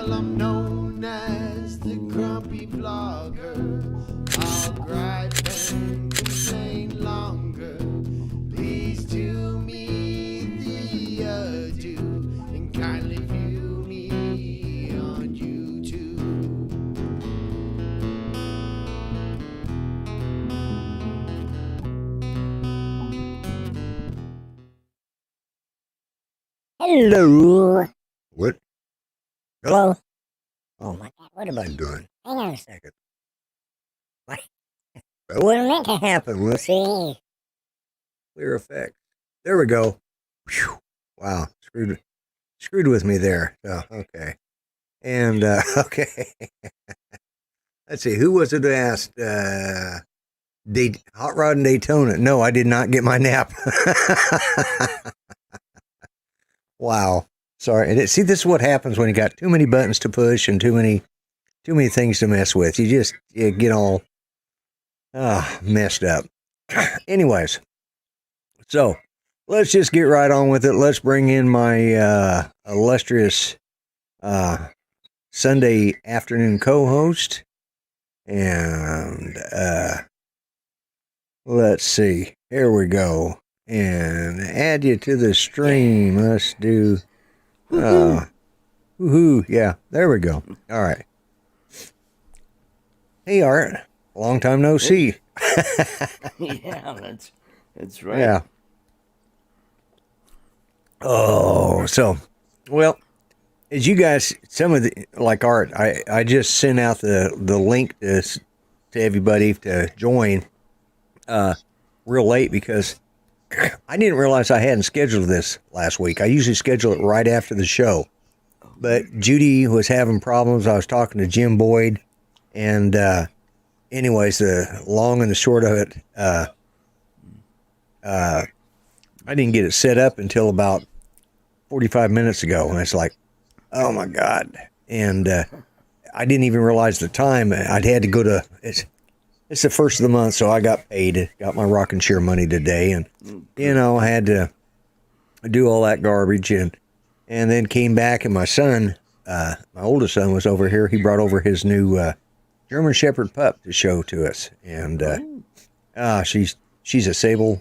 Well, I'm known as the grumpy blogger. I'll gripe and complain longer. Please do me the adieu and kindly view me on YouTube. Hello. What? Hello. Oh my God, what am I doing? Hang on a second. What? What meant to happen? We'll see. Clear effect. There we go. Whew. Wow. Screwed with me there. Oh, okay. And, okay. Let's see. Who was it that asked? Hot Rod and Daytona. No, I did not get my nap. Wow. Sorry. And see, this is what happens when you got too many buttons to push and too many things to mess with. You get all messed up. Anyways, so let's just get right on with it. Let's bring in my illustrious Sunday afternoon co-host. And let's see. Here we go. And add you to the stream. Let's do... woohoo. Yeah, there we go. All right. Hey, Art. Long time no see. Yeah, that's right. Yeah. Oh, so, well, as you guys, some of the, like Art, I just sent out the link to everybody to join real late because I didn't realize I hadn't scheduled this last week. I usually schedule it right after the show. But Judy was having problems. I was talking to Jim Boyd. And anyways, the long and the short of it, I didn't get it set up until about 45 minutes ago. And it's like, oh, my God. And I didn't even realize the time. I'd had to go to... It's the first of the month, so I got paid. Got my rockin' share money today, and I had to do all that garbage, and then came back. And my son, my oldest son, was over here. He brought over his new German Shepherd pup to show to us, and she's a sable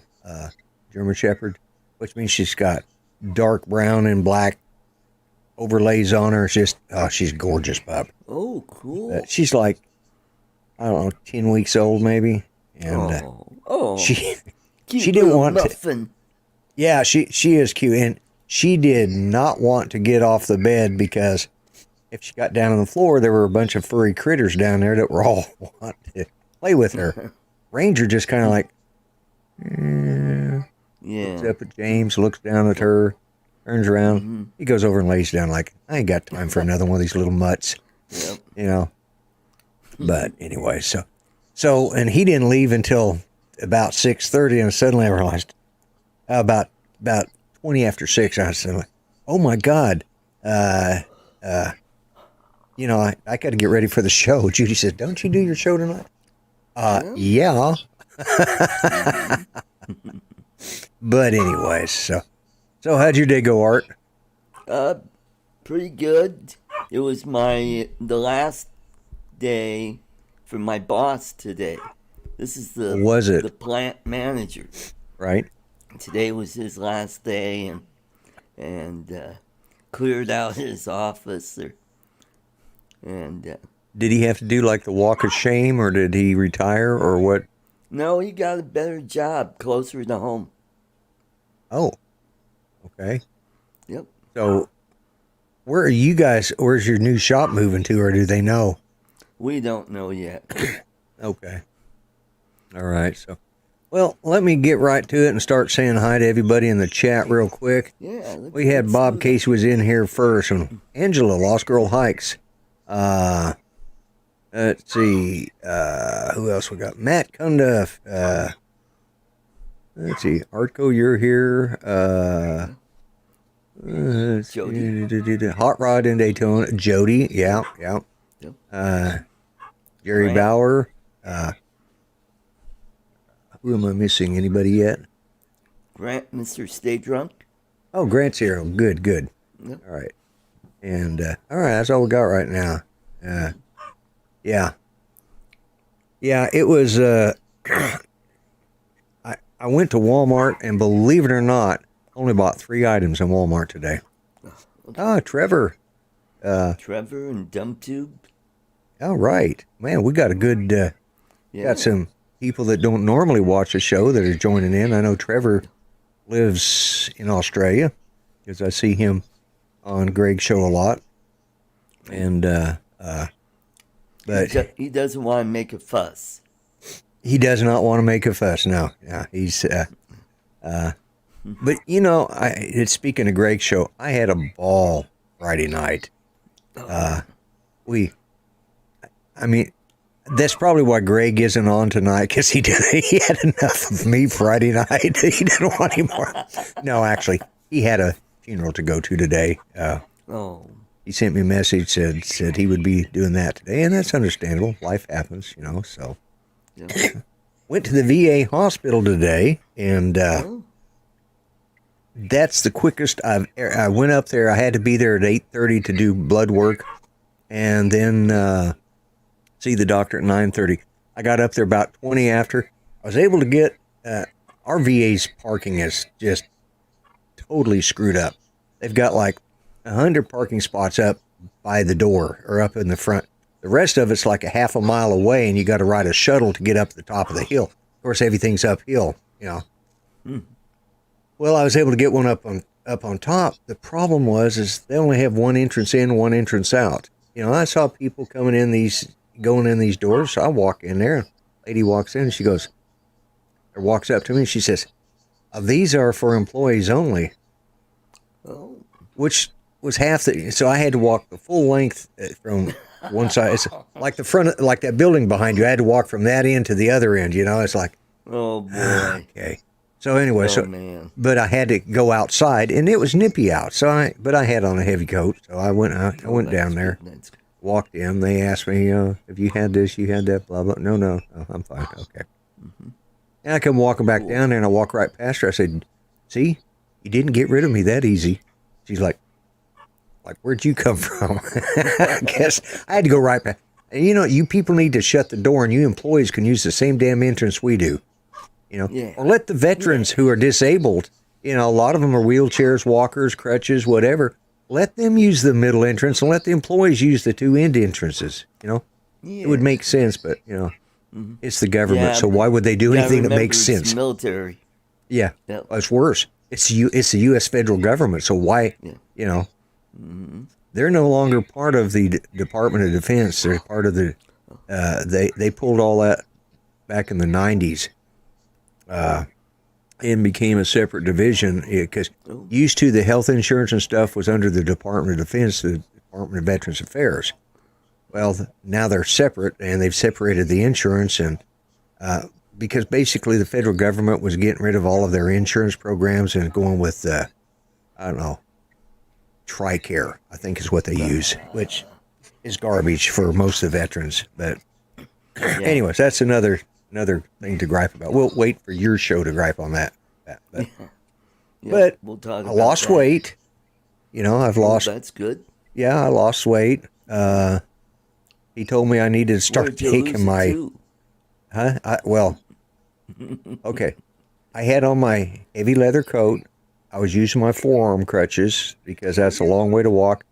German Shepherd, which means she's got dark brown and black overlays on her. It's just she's a gorgeous pup. Oh, cool. She's like, I don't know, 10 weeks old maybe. And she didn't want to. Yeah, she is cute. And she did not want to get off the bed because if she got down on the floor, there were a bunch of furry critters down there that were all wanting to play with her. Ranger just kind of like, looks up at James, looks down at her, turns around. Mm-hmm. He goes over and lays down like, I ain't got time for another one of these little mutts. Yep. But anyway, so, and he didn't leave until about 6:30, and suddenly I realized about 20 after 6, I was like, oh my God, I got to get ready for the show. Judy said, don't you do your show tonight? Yeah. But anyways, so how'd your day go, Art? Pretty good. It was the last day for my boss today. This is the plant manager. Right. Today was his last day, and cleared out his office. Did he have to do like the walk of shame, or did he retire, or what? No, he got a better job closer to home. Oh, okay. Yep. So, where are you guys? Where's your new shop moving to, or do they know? We don't know yet. Okay. All right. So, well, let me get right to it and start saying hi to everybody in the chat real quick. Yeah. We had Bob Casey was in here first, and Angela, Lost Girl Hikes. Let's see. Who else we got? Matt Cundiff. Let's see. Artco, you're here. Jody. Hot Rod in Daytona. Jody. Yeah. Yep. Jerry Grant. Bauer. Who am I missing? Anybody yet? Grant, Mr. Stay Drunk. Oh, Grant's here. Good. Yep. All right. And all right, that's all we got right now. Yeah, it was. I went to Walmart, and believe it or not, only bought 3 items in Walmart today. Ah, Trevor. Trevor and Dump Tube. All right, man, we got a good. Got some people that don't normally watch the show that are joining in. I know Trevor lives in Australia because I see him on Greg's show a lot, and but He doesn't want to make a fuss. he does not want to make a fuss. No, yeah, he's. But you know, speaking of Greg's show, I had a ball Friday night. I mean, that's probably why Greg isn't on tonight because he had enough of me Friday night. He didn't want any more. No, actually, he had a funeral to go to today. He sent me a message said he would be doing that today, and that's understandable. Life happens, you know. So, went to the VA hospital today, and that's the quickest I went up there. I had to be there at 8:30 to do blood work, and then see the doctor at 9:30. I got up there about 20 after. I was able to get our VA's parking is just totally screwed up. They've got like 100 parking spots up by the door or up in the front. The rest of it's like a half a mile away, and you got to ride a shuttle to get up to the top of the hill. Of course, everything's uphill, you know. Well, I was able to get one up on top. The problem is they only have one entrance in, one entrance out. You know, I saw people going in these doors. So I walk in there. Lady walks in, and she walks up to me, and she says, "These are for employees only." Which was half so I had to walk the full length from one side. It's like the front, like that building behind you. I had to walk from that end to the other end, you know. It's like, oh boy. Okay. So anyway, Man. But I had to go outside, and it was nippy out. But I had on a heavy coat, so I went down there, walked in. They asked me, if you had this, you had that, blah blah. No, I'm fine. Okay. And I come walking back down there, and I walk right past her. I said, "See, you didn't get rid of me that easy." She's like, where'd you come from? I guess I had to go right back. And you know, you people need to shut the door, and you employees can use the same damn entrance we do. You know, or let the veterans who are disabled, you know, a lot of them are wheelchairs, walkers, crutches, whatever. Let them use the middle entrance and let the employees use the 2 end entrances. You know, it would make sense, but you know, it's the government, so why would they do anything that makes sense? Military. Yeah, it's worse. It's the U.S. federal government, so why, you know, they're no longer part of the Department of Defense. They're part of the, they pulled all that back in the 90s and became a separate division because used to the health insurance and stuff was under the Department of Defense, the Department of Veterans Affairs. Well, now they're separate, and they've separated the insurance, and because basically the federal government was getting rid of all of their insurance programs and going with, I don't know, TRICARE, I think is what they use, which is garbage for most of the veterans. But anyways, that's another thing to gripe about. We'll wait for your show to gripe on that. But we'll talk I lost weight. You know, I've lost. That's good. Yeah, I lost weight. He told me I needed to start taking my. Okay. I had on my heavy leather coat. I was using my forearm crutches because that's a long way to walk.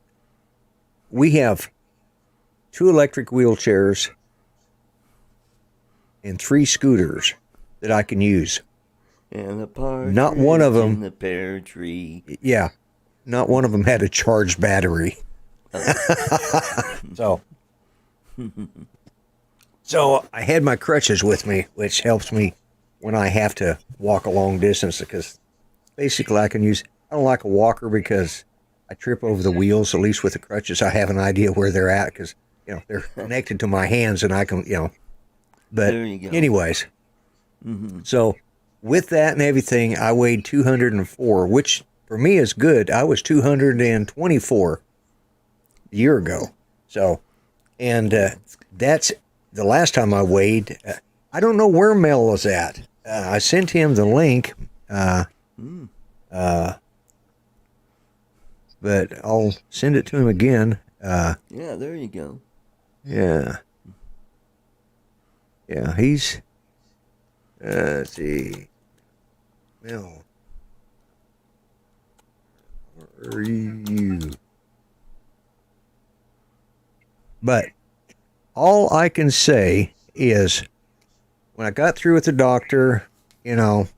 We have 2 electric wheelchairs and 3 scooters that I can use. And a partridge not one of them in the pear tree. Yeah, not one of them had a charged battery. So I had my crutches with me, which helps me when I have to walk a long distance because basically I don't like a walker because I trip over the wheels. At least with the crutches, I have an idea where they're at because, you know, they're connected to my hands and I can, you know. But There you go. anyways, so with that and everything, I weighed 204, which for me is good. I was 224 a year ago. So, and that's the last time I weighed. I don't know where Mel was at. I sent him the link. but I'll send it to him again. Yeah, there you go. Yeah. Yeah, he's, let's see, Mel, where are you? But all I can say is when I got through with the doctor, you know,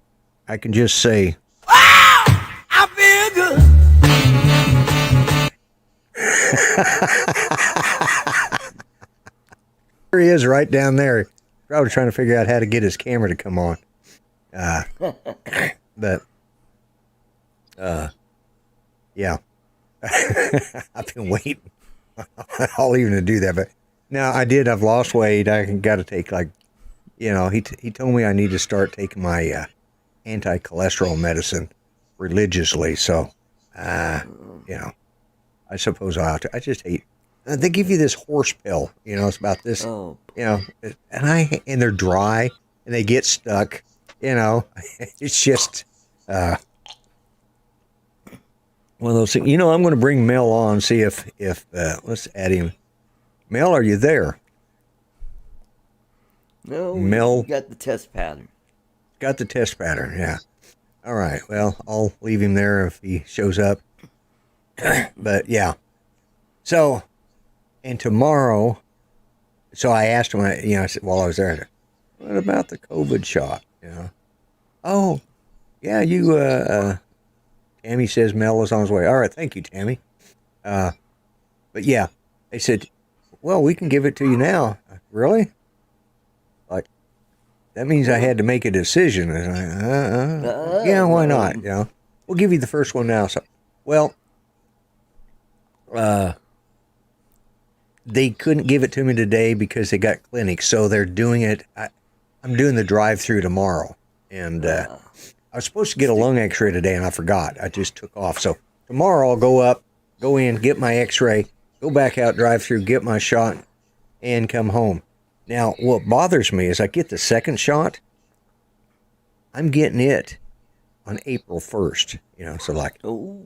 I can just say, I feel good. there he is right down there. Probably trying to figure out how to get his camera to come on. But, yeah. I've been waiting all evening to do that. But now I've lost weight. I got to take he told me I need to start taking my anti-cholesterol medicine religiously. So, I suppose I'll have to. I just hate. They give you this horse pill. It's about this. Oh, And they're dry and they get stuck. It's just one of those things. I'm going to bring Mel on, see if let's add him. Mel, are you there? no. Mel We got the test pattern. got the test pattern. Yeah. All right. Well, I'll leave him there if he shows up. But yeah. So, and tomorrow. So I asked him. I said while I was there, what about the COVID shot? Oh, yeah. Tammy says Mel is on his way. All right. Thank you, Tammy. But yeah, they said, well, we can give it to you now. Really? Like, that means I had to make a decision. And yeah, why not? We'll give you the first one now. So, well, they couldn't give it to me today because they got clinics. So they're doing it. I'm doing the drive-through tomorrow. And I was supposed to get a lung x-ray today, and I forgot. I just took off. So tomorrow I'll go in, get my x-ray, go back out, drive through, get my shot, and come home. Now, what bothers me is I get the second shot. I'm getting it on April 1st. So like, Oh,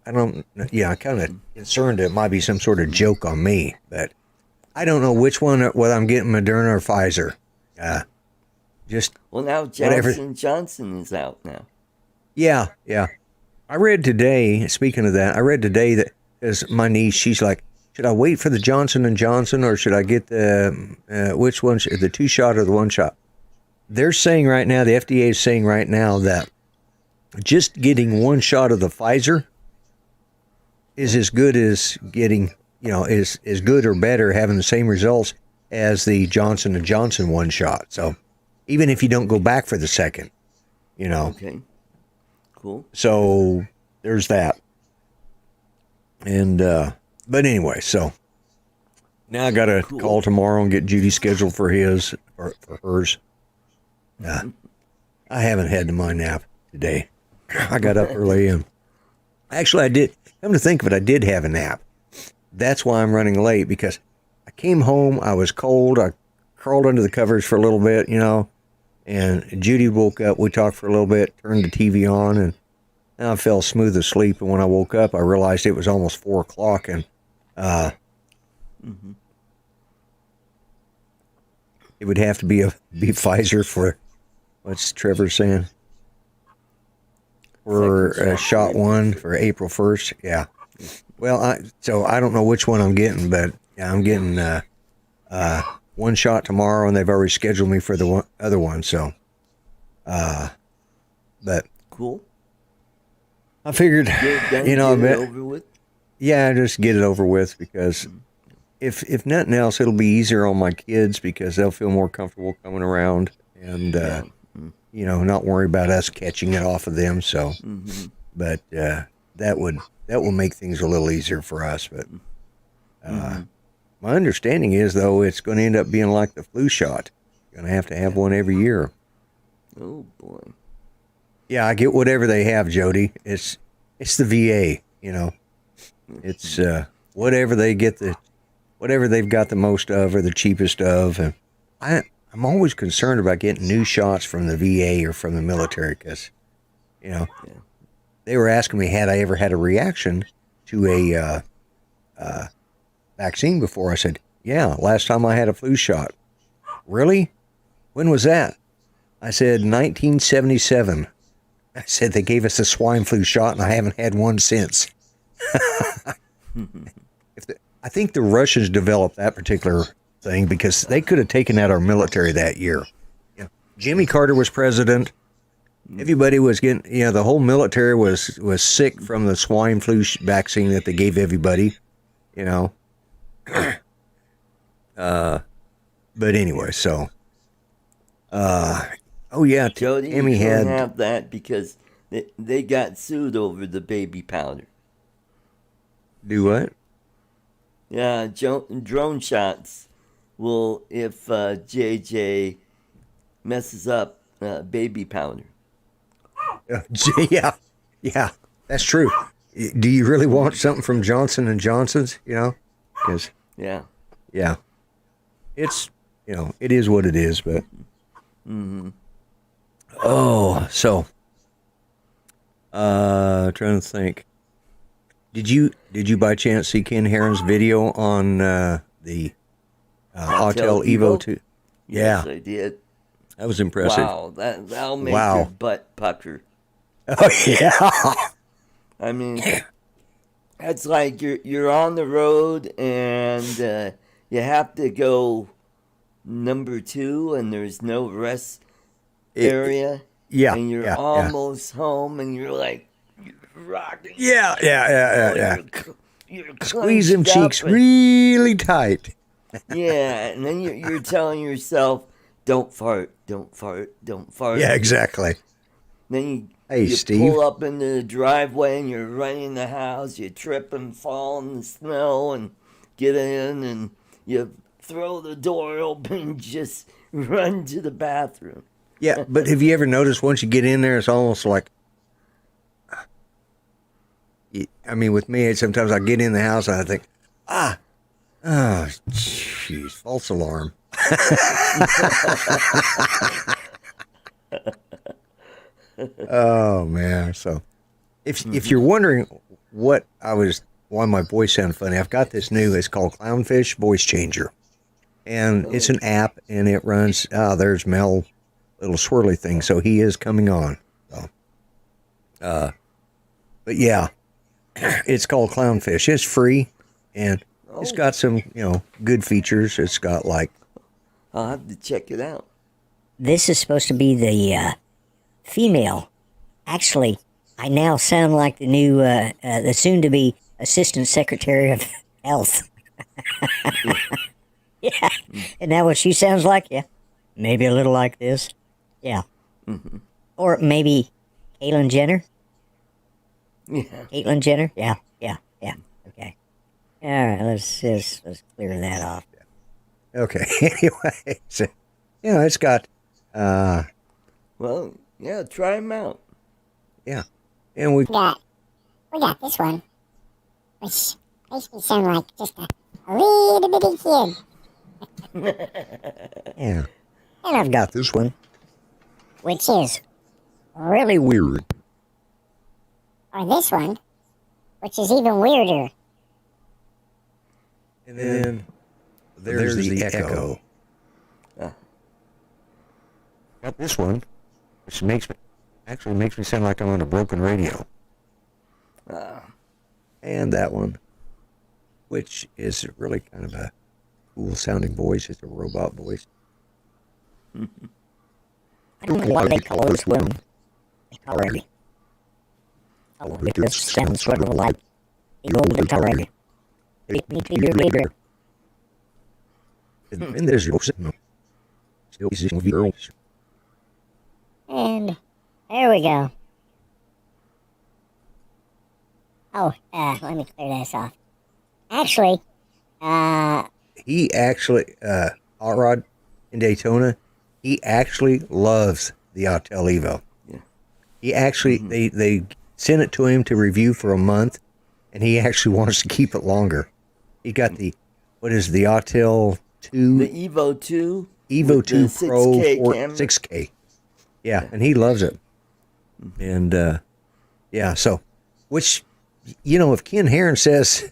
I'm kind of concerned it might be some sort of joke on me, but I don't know which one, whether I'm getting Moderna or Pfizer. well, now Johnson is out now. Yeah. I read today, speaking of that, that as my niece, she's like, should I wait for the Johnson & Johnson or should I get the, which one, the 2-shot or the 1-shot? They're saying right now, the FDA is saying right now that just getting 1 shot of the Pfizer is as good as getting, is good or better, having the same results as the Johnson & Johnson 1 shot. So even if you don't go back for the second, Okay. Cool. So there's that. And, but anyway, so now I got to call tomorrow and get Judy scheduled for hers. I haven't had my nap today. I got up early and actually I did. Come to think of it, I did have a nap. That's why I'm running late because I came home. I was cold. I crawled under the covers for a little bit, and Judy woke up. We talked for a little bit, turned the TV on, and I fell smooth asleep. And when I woke up, I realized it was almost 4 o'clock, and it would have to be Pfizer for what's Trevor saying? For shot 1 for April 1st. Yeah. Well, I don't know which one I'm getting, but yeah, I'm getting 1 shot tomorrow, and they've already scheduled me for the other one. So, but Cool. I figured, Get it done, I get it bet, over with. yeah, just get it over with because if nothing else, it'll be easier on my kids because they'll feel more comfortable coming around and not worry about us catching it off of them. So, but that will make things a little easier for us. But my understanding is, though, it's going to end up being like the flu shot. You're going to have one every year. Oh boy. Yeah, I get whatever they have, Jody. It's the VA, It's whatever they've got the most of or the cheapest of. And I'm always concerned about getting new shots from the VA or from the military because, they were asking me had I ever had a reaction to a vaccine before? I said, yeah, last time I had a flu shot. Really? When was that? I said, 1977. I said, they gave us a swine flu shot, and I haven't had one since. I think the Russians developed that particular thing because they could have taken out our military that year. Yeah. Jimmy Carter was president. Everybody was getting, the whole military was sick from the swine flu vaccine that they gave everybody, But anyway, so, oh yeah, Jody, Tammy you had. don't have that because they got sued over the baby powder. Do what? Yeah, drone shots will, if JJ messes up baby powder. Yeah, that's true. Do you really want something from Johnson and Johnson's? Because Yeah. it's it is what it is. But so trying to think. Did you by chance see Ken Heron's video on the Autel Evo 2? Yeah, Yes, I did. that was impressive. Wow, that'll make Wow. your butt pucker. Oh yeah. I mean, it's like you're on the road and you have to go number 2 and there's no rest area. Yeah, And you're yeah, almost home and you're like, you're rocking. yeah. You're Squeeze them clenched up cheeks and- really tight. Yeah, and then you're telling yourself, don't fart, don't fart, don't fart. Yeah, exactly. Then Hey, you Steve. pull up into the driveway and you're running the house, you trip and fall in the snow and get in and you throw the door open and just run to the bathroom. Yeah, but have you ever noticed once you get in there, it's almost like, I mean, with me, sometimes I get in the house and I think, jeez, false alarm. Oh man! So, if you're wondering why my voice sounded funny, I've got this new. It's called Clownfish Voice Changer, and it's an app, and it runs. There's Mel, little swirly thing. So he is coming on. So, but yeah, it's called Clownfish. It's free, and it's got some good features. It's got like. I'll have to check it out. This is supposed to be the female. Actually, I now sound like the new, the soon-to-be Assistant Secretary of Health. Yeah. Isn't that what she sounds like? Yeah. Maybe a little like this. Yeah. Mm-hmm. Or maybe Caitlyn Jenner. Yeah. Caitlyn Jenner? Yeah. Okay. All right, let's clear that off. Okay. Anyway, so, it's got. Well, yeah, try them out. Yeah, and we We got this one, which makes me sound like just a little bitty kid. yeah. And I've got this one. Which is, Really weird. or this one, which is even weirder. And then there's the echo. Got this one, which makes me sound like I'm on a broken radio. And that one, which is really kind of a cool sounding voice. It's a robot voice. I don't know why they call this one. They call it. Oh, this sounds sort of like a golden target. Make me feel bigger. And there's your signal. Still using girls. And there we go. Oh, let me clear this off. Actually, He actually, Hot Rod in Daytona, he actually loves the Autel Evo. Yeah. He actually, they sent it to him to review for a month, and he actually wants to keep it longer. He got the Autel 2? The Evo 2. Evo with 2 the Pro 6K 4, camera. 6K. Yeah, and he loves it. And, yeah, so, which if Ken Heron says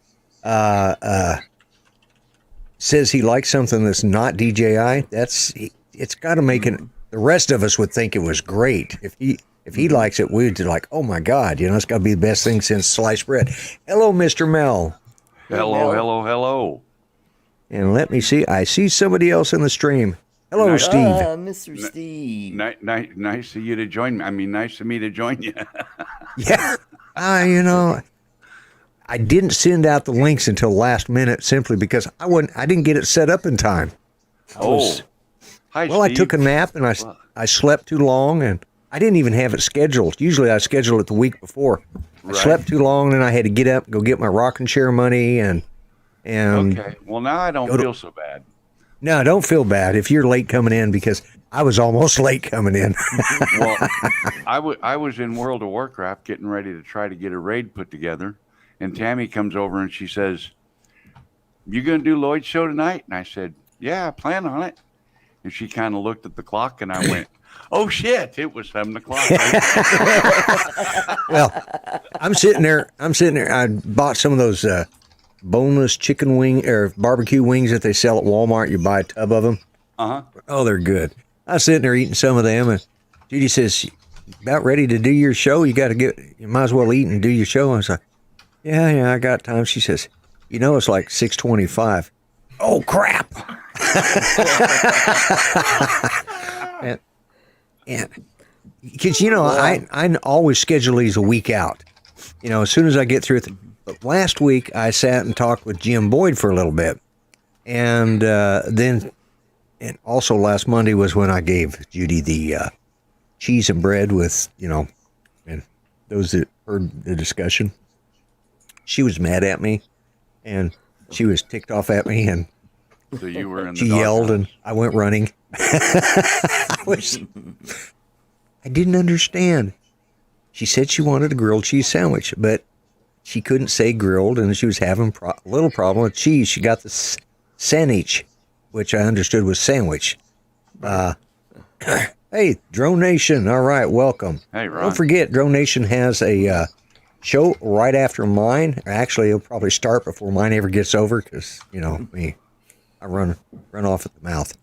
he likes something that's not DJI, it's got to make it. The rest of us would think it was great. If he likes it, we'd be like, oh my God, it's got to be the best thing since sliced bread. Hello, Mr. Mel. Hello. And let me see. I see somebody else in the stream. Hello, Steve. Mr. Steve. Nice of you to join me. I mean, nice of me to join you. Yeah. I didn't send out the links until last minute simply because I didn't get it set up in time. Hi, Steve. I took a nap and I slept too long and I didn't even have it scheduled. Usually I schedule it the week before. I slept too long and I had to get up and go get my rocking chair money and okay. Well, now I don't feel so bad. No, don't feel bad if you're late coming in because I was almost late coming in. Well, I was in World of Warcraft getting ready to try to get a raid put together. And Tammy comes over and she says, you going to do Lloyd's show tonight? And I said, yeah, I plan on it. And she kind of looked at the clock and I went, oh, shit, it was 7 o'clock. Well, I'm sitting there. I bought some of those boneless chicken wing or barbecue wings that they sell at Walmart. You buy a tub of them. Uh-huh. Oh, they're good. I was sitting there eating some of them. And Judy says, about ready to do your show? You might as well eat and do your show. I was like, yeah, I got time. She says, it's like 6:25. Oh, crap. and because, I always schedule these a week out, as soon as I get through it. But last week I sat and talked with Jim Boyd for a little bit. And and also last Monday was when I gave Judy the cheese and bread with, and those that heard the discussion. She was mad at me, and she was ticked off at me, and so you were in the she yelled, and I went running. I didn't understand. She said she wanted a grilled cheese sandwich, but she couldn't say grilled, and she was having a little problem with cheese. She got the sandwich, which I understood was sandwich. Hey, Drone Nation. All right, welcome. Hey, Ron. Don't forget, Drone Nation has a show right after mine. Actually, it'll probably start before mine ever gets over because, me, I run off at the mouth.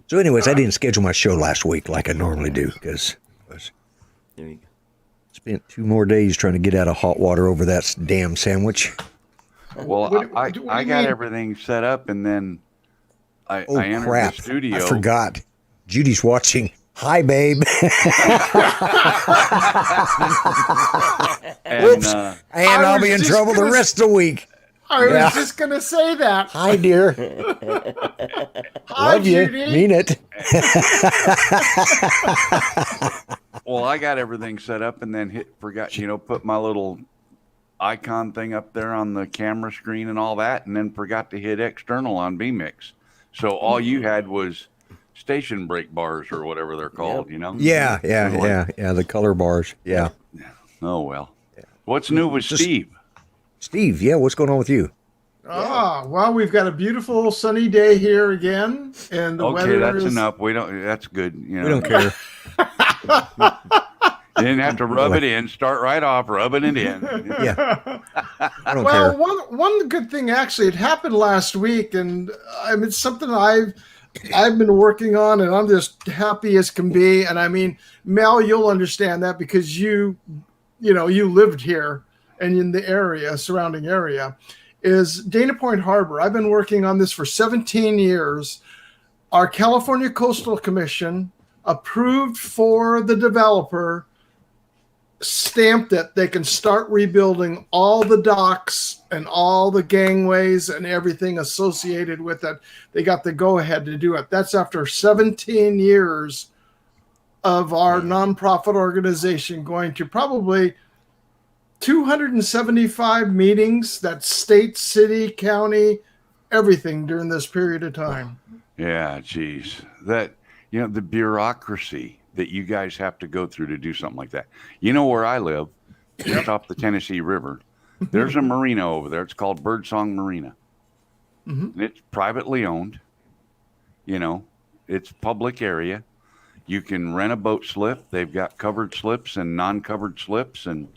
So anyways, I didn't schedule my show last week like I normally do because I spent 2 more days trying to get out of hot water over that damn sandwich. Well, what I got everything set up, and then I entered crap. the studio. I forgot. Judy's watching. Hi, babe. And, I'll be in trouble the rest of the week. I was just going to say that. Hi, dear. Hi, Love you. Judy. Mean it. Well, I got everything set up and then forgot, put my little icon thing up there on the camera screen and all that, and then forgot to hit external on vMix. So all you had was station break bars or whatever they're called, Yeah, the color bars. Yeah. Oh, well. What's new with Steve? Steve, what's going on with you? Well, we've got a beautiful sunny day here again, and the weather that's is... enough. That's good. We don't care. You didn't have to rub it in. Start right off rubbing it in. Yeah. I don't care. One good thing, actually, it happened last week, and it's something I've been working on, and I'm just happy as can be. And I mean, Mel, you'll understand that because you lived here and in the surrounding area, is Dana Point Harbor. I've been working on this for 17 years. Our California Coastal Commission approved for the developer, stamped it. They can start rebuilding all the docks and all the gangways and everything associated with it. They got the go-ahead to do it. That's after 17 years of our nonprofit organization going to probably 275 meetings, that's state, city, county, everything during this period of time. Yeah, geez. That, the bureaucracy that you guys have to go through to do something like that. Where I live, just off the Tennessee River, there's a marina over there. It's called Birdsong Marina. Mm-hmm. And it's privately owned. It's public area. You can rent a boat slip. They've got covered slips and non-covered slips, and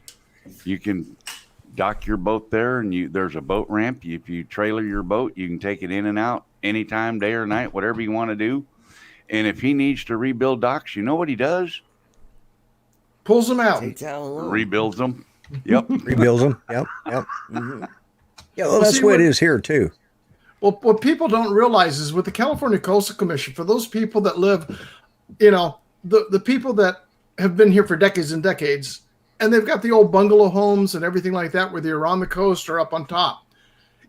You can dock your boat there, and there's a boat ramp. If you trailer your boat, you can take it in and out anytime, day or night, whatever you want to do. And if he needs to rebuild docks, you know what he does? Pulls them out. Takes out a loan. Rebuilds them. Yep. Rebuilds them. Yep. Mm-hmm. Yeah, well, that's see, the way it what- is here too. Well, what people don't realize is with the California Coastal Commission, for those people that live, the people that have been here for decades and decades, and they've got the old bungalow homes and everything like that, whether you're on the coast or up on top.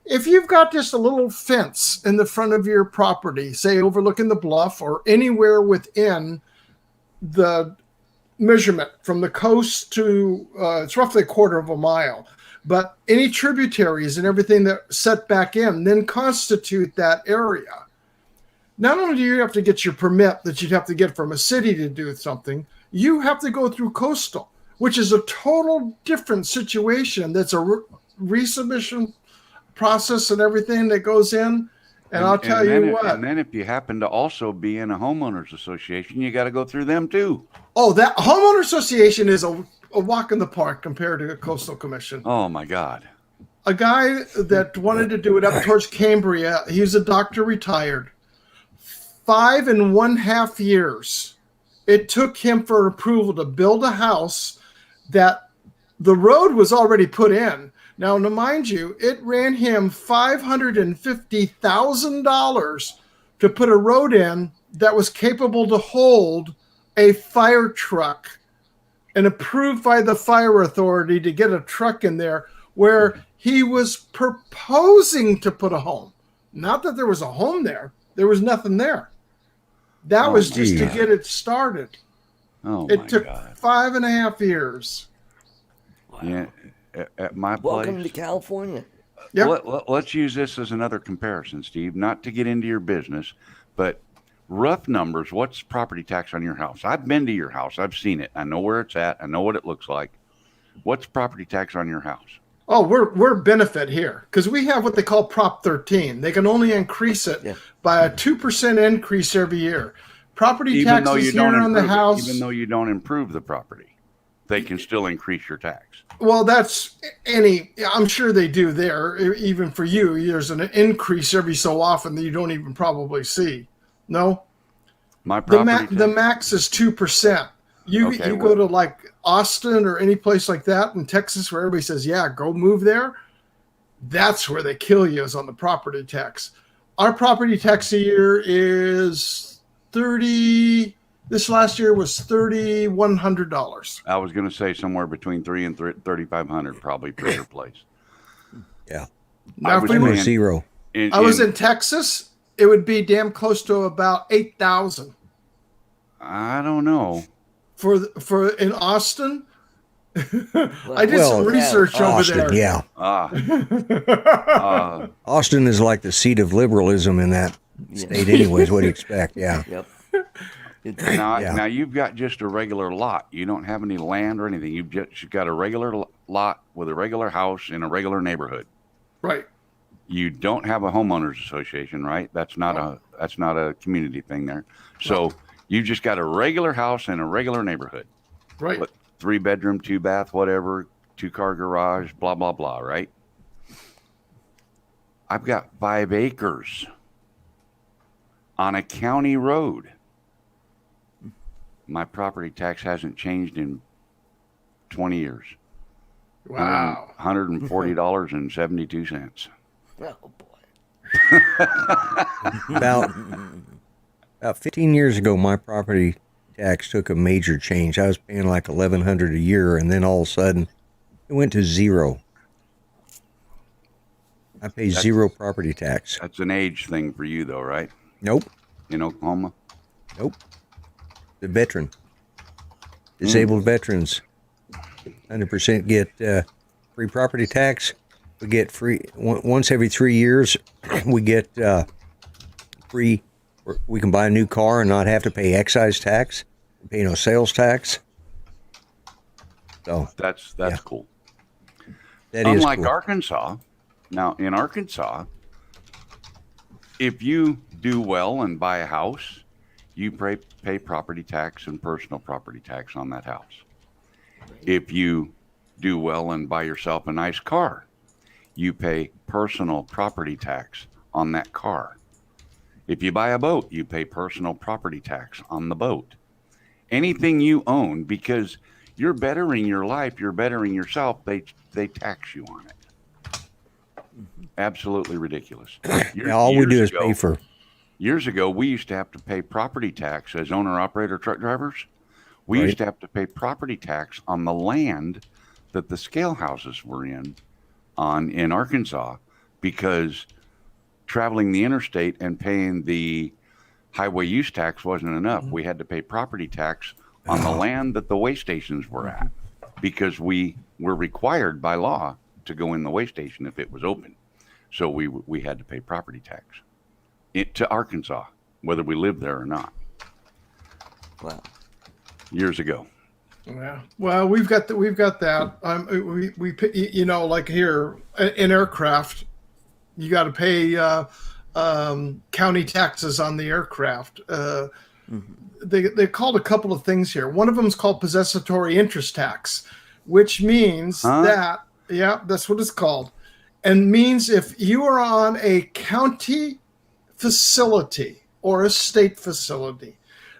If you've got just a little fence in the front of your property, say overlooking the bluff or anywhere within the measurement from the coast to, it's roughly a quarter of a mile, but any tributaries and everything that set back in then constitute that area. Not only do you have to get your permit that you'd have to get from a city to do something, you have to go through coastal, which is a total different situation. That's a resubmission process and everything that goes in. And I'll tell you what. And then if you happen to also be in a homeowners association, you got to go through them too. Oh, that homeowner association is a walk in the park compared to a coastal commission. Oh my God. A guy that wanted to do it up towards Cambria, he's a doctor retired. 5.5 years it took him for approval to build a house that the road was already put in. Now, to mind you, it ran him $550,000 to put a road in that was capable to hold a fire truck and approved by the fire authority to get a truck in there where he was proposing to put a home. Not that there was a home there. There was nothing there. That was just to get it started. Oh, it took God. 5.5 years. Wow. Yeah, at my Welcome place. to California. Yep. Let's use this as another comparison, Steve, not to get into your business, but rough numbers. What's property tax on your house? I've been to your house. I've seen it. I know where it's at. I know what it looks like. What's property tax on your house? Oh, we're benefit here because we have what they call Prop 13. They can only increase it by a 2% increase every year. Property taxes here on the house. Even though you don't improve the property, they can still increase your tax. Well, I'm sure they do there. Even for you, there's an increase every so often that you don't even probably see. No? My property The max is 2%. You go to like Austin or any place like that in Texas where everybody says, yeah, go move there. That's where they kill you, is on the property tax. Our property tax a year is this last year was $3,100. I was going to say somewhere between $3,000 and $3,500 probably for your place. Yeah. Now, if we paying- were, Zero. I was in Texas, it would be damn close to about 8,000. I don't know. For in Austin. I did some research over Austin, there. yeah. Ah. Austin is like the seat of liberalism in that state anyways. What do you expect? Yeah. Yep. Now you've got just a regular lot. You don't have any land or anything. You've just got a regular lot with a regular house in a regular neighborhood. Right. You don't have a homeowners association, right? That's not a community thing there. So you just got a regular house in a regular neighborhood. Right. 3-bedroom, 2-bath, whatever, 2-car garage, blah, blah, blah, right? I've got 5 acres on a county road. My property tax hasn't changed in 20 years. Wow. $140.72. Oh boy. About 15 years ago, my property tax took a major change. I was paying like $1,100 a year, and then all of a sudden, it went to zero. I pay zero property tax. That's an age thing for you, though, right? Nope. In Oklahoma? Nope. The veteran. Disabled veterans. 100% get free property tax. We get free, once every 3 years, we get free, we can buy a new car and not have to pay excise tax, pay no sales tax. So That's cool. that is Unlike cool. Arkansas, now in Arkansas, if you do well and buy a house, you pay property tax and personal property tax on that house. If you do well and buy yourself a nice car, you pay personal property tax on that car. If you buy a boat, you pay personal property tax on the boat. Anything you own, because you're bettering your life, you're bettering yourself, they tax you on it. Absolutely ridiculous. Yeah, all we do is pay for. Years ago, we used to have to pay property tax as owner-operator truck drivers. We used to have to pay property tax on the land that the scale houses were in Arkansas, because traveling the interstate and paying the highway use tax wasn't enough. We had to pay property tax on the land that the way stations were at, because we were required by law to go in the way station if it was open. So we had to pay property tax to Arkansas, whether we lived there or not. Wow. Years ago. Yeah. Well, we've got that. We you know, like here in aircraft, you got to pay county taxes on the aircraft. They called a couple of things here. One of them is called possessory interest tax, which means that, yeah, that's what it's called, and means if you are on a county facility or a state facility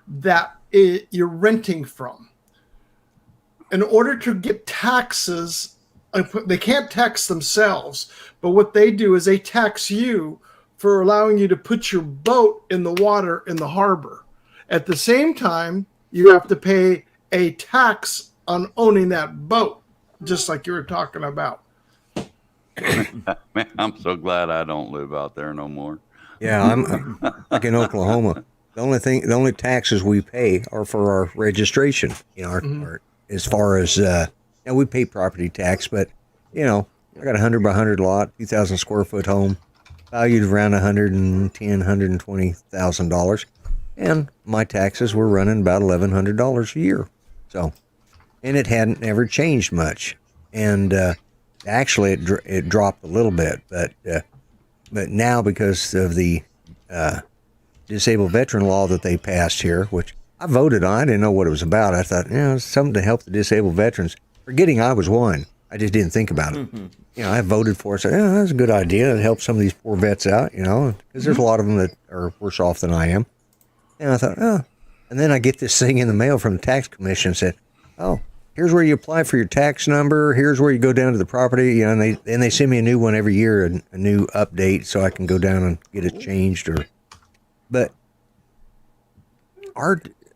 that you're renting from, in order to get taxes, they can't tax themselves, but what they do is they tax you for allowing you to put your boat in the water in the harbor. At the same time, you have to pay a tax on owning that boat, just like you were talking about. Man, I'm so glad I don't live out there no more. Yeah, I'm like in Oklahoma. The only taxes we pay are for our registration. You know, our as far as we pay property tax, but you know, I got a 100 by 100 lot, 2,000 square foot home, valued around $120,000, and my taxes were running about $1,100 a year. So, and it hadn't ever changed much, and actually it dropped a little bit, but now because of the disabled veteran law that they passed here, which I voted on. I didn't know what it was about. I thought, it's something to help the disabled veterans. Forgetting I was one. I just didn't think about it. You know, I voted for it. So, that's a good idea. It helps some of these poor vets out, you know, because there's a lot of them that are worse off than I am. And I thought, And then I get this thing in the mail from the tax commission and said, here's where you apply for your tax number. Here's where you go down to the property. You know, and they send me a new one every year, a new update, so I can go down and get it changed. But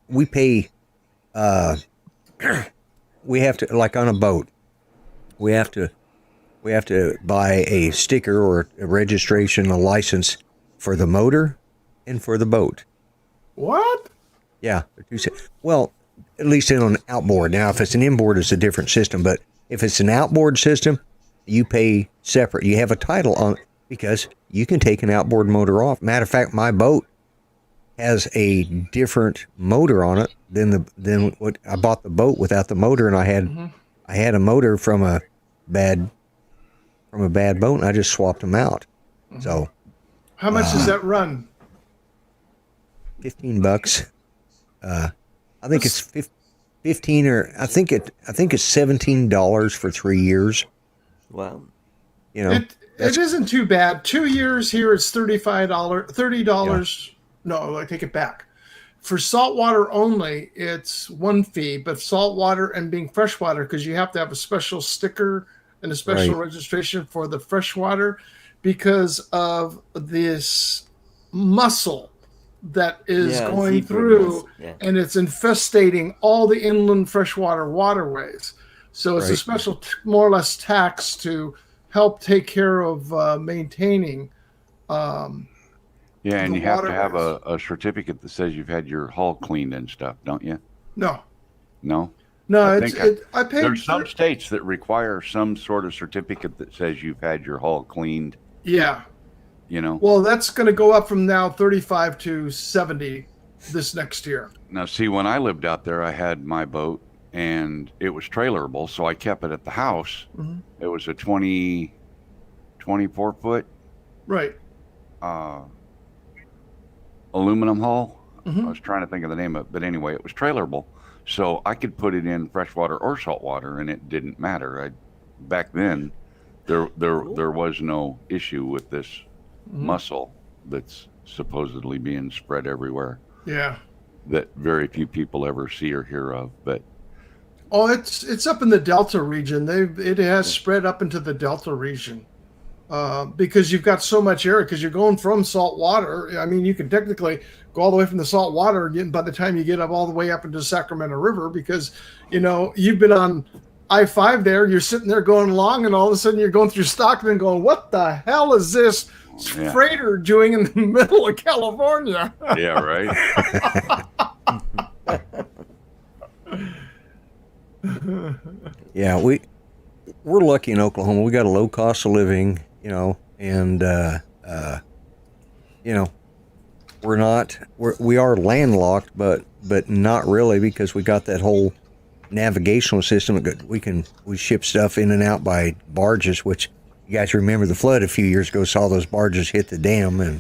we pay, we have to, like on a boat, we have to buy a sticker or a registration, a license for the motor and for the boat. What? Yeah. Well, at least in an outboard. Now, if it's an inboard, it's a different system. But if it's an outboard system, you pay separate. You have a title on it because you can take an outboard motor off. Matter of fact, my boat has a different motor on it than what I bought the boat without the motor, and I had a motor from a bad boat, and I just swapped them out. So, how much does that run? $15. I think it's 15, or I think it's $17 for 3 years. Wow. You know, it isn't too bad. 2 years here is $30. No, I take it back. For saltwater only, it's one fee, but saltwater and being freshwater, because you have to have a special sticker and a special registration for the freshwater because of this mussel that is going through and it's infestating all the inland freshwater waterways. So it's a special, more or less, tax to help take care of maintaining and you have to have a certificate that says you've had your hull cleaned and stuff, don't you? No. I paid. There's some states that require some sort of certificate that says you've had your hull cleaned. Yeah. You know. Well, that's going to go up from now 35 to 70 this next year. Now, see, when I lived out there, I had my boat and it was trailerable, so I kept it at the house. It was a 24 foot. Right. Aluminum hull. I was trying to think of the name of it, but anyway, it was trailerable. So I could put it in freshwater or saltwater, and it didn't matter. Back then, there was no issue with this mussel that's supposedly being spread everywhere. Yeah. That very few people ever see or hear of. But Oh, it's up in the Delta region. It has spread up into the Delta region because you've got so much area. Because you're going from salt water. I mean, you can technically go all the way from the salt water, and by the time you get up all the way up into the Sacramento River, because you've been on I-5 there. You're sitting there going along, and all of a sudden you're going through Stockton, going, "What the hell is this freighter doing in the middle of California?" yeah, right. Yeah, we're lucky in Oklahoma. We got a low cost of living, and we are landlocked, but not really, because we got that whole navigational system. We ship stuff in and out by barges, which you guys remember the flood a few years ago. Saw those barges hit the dam and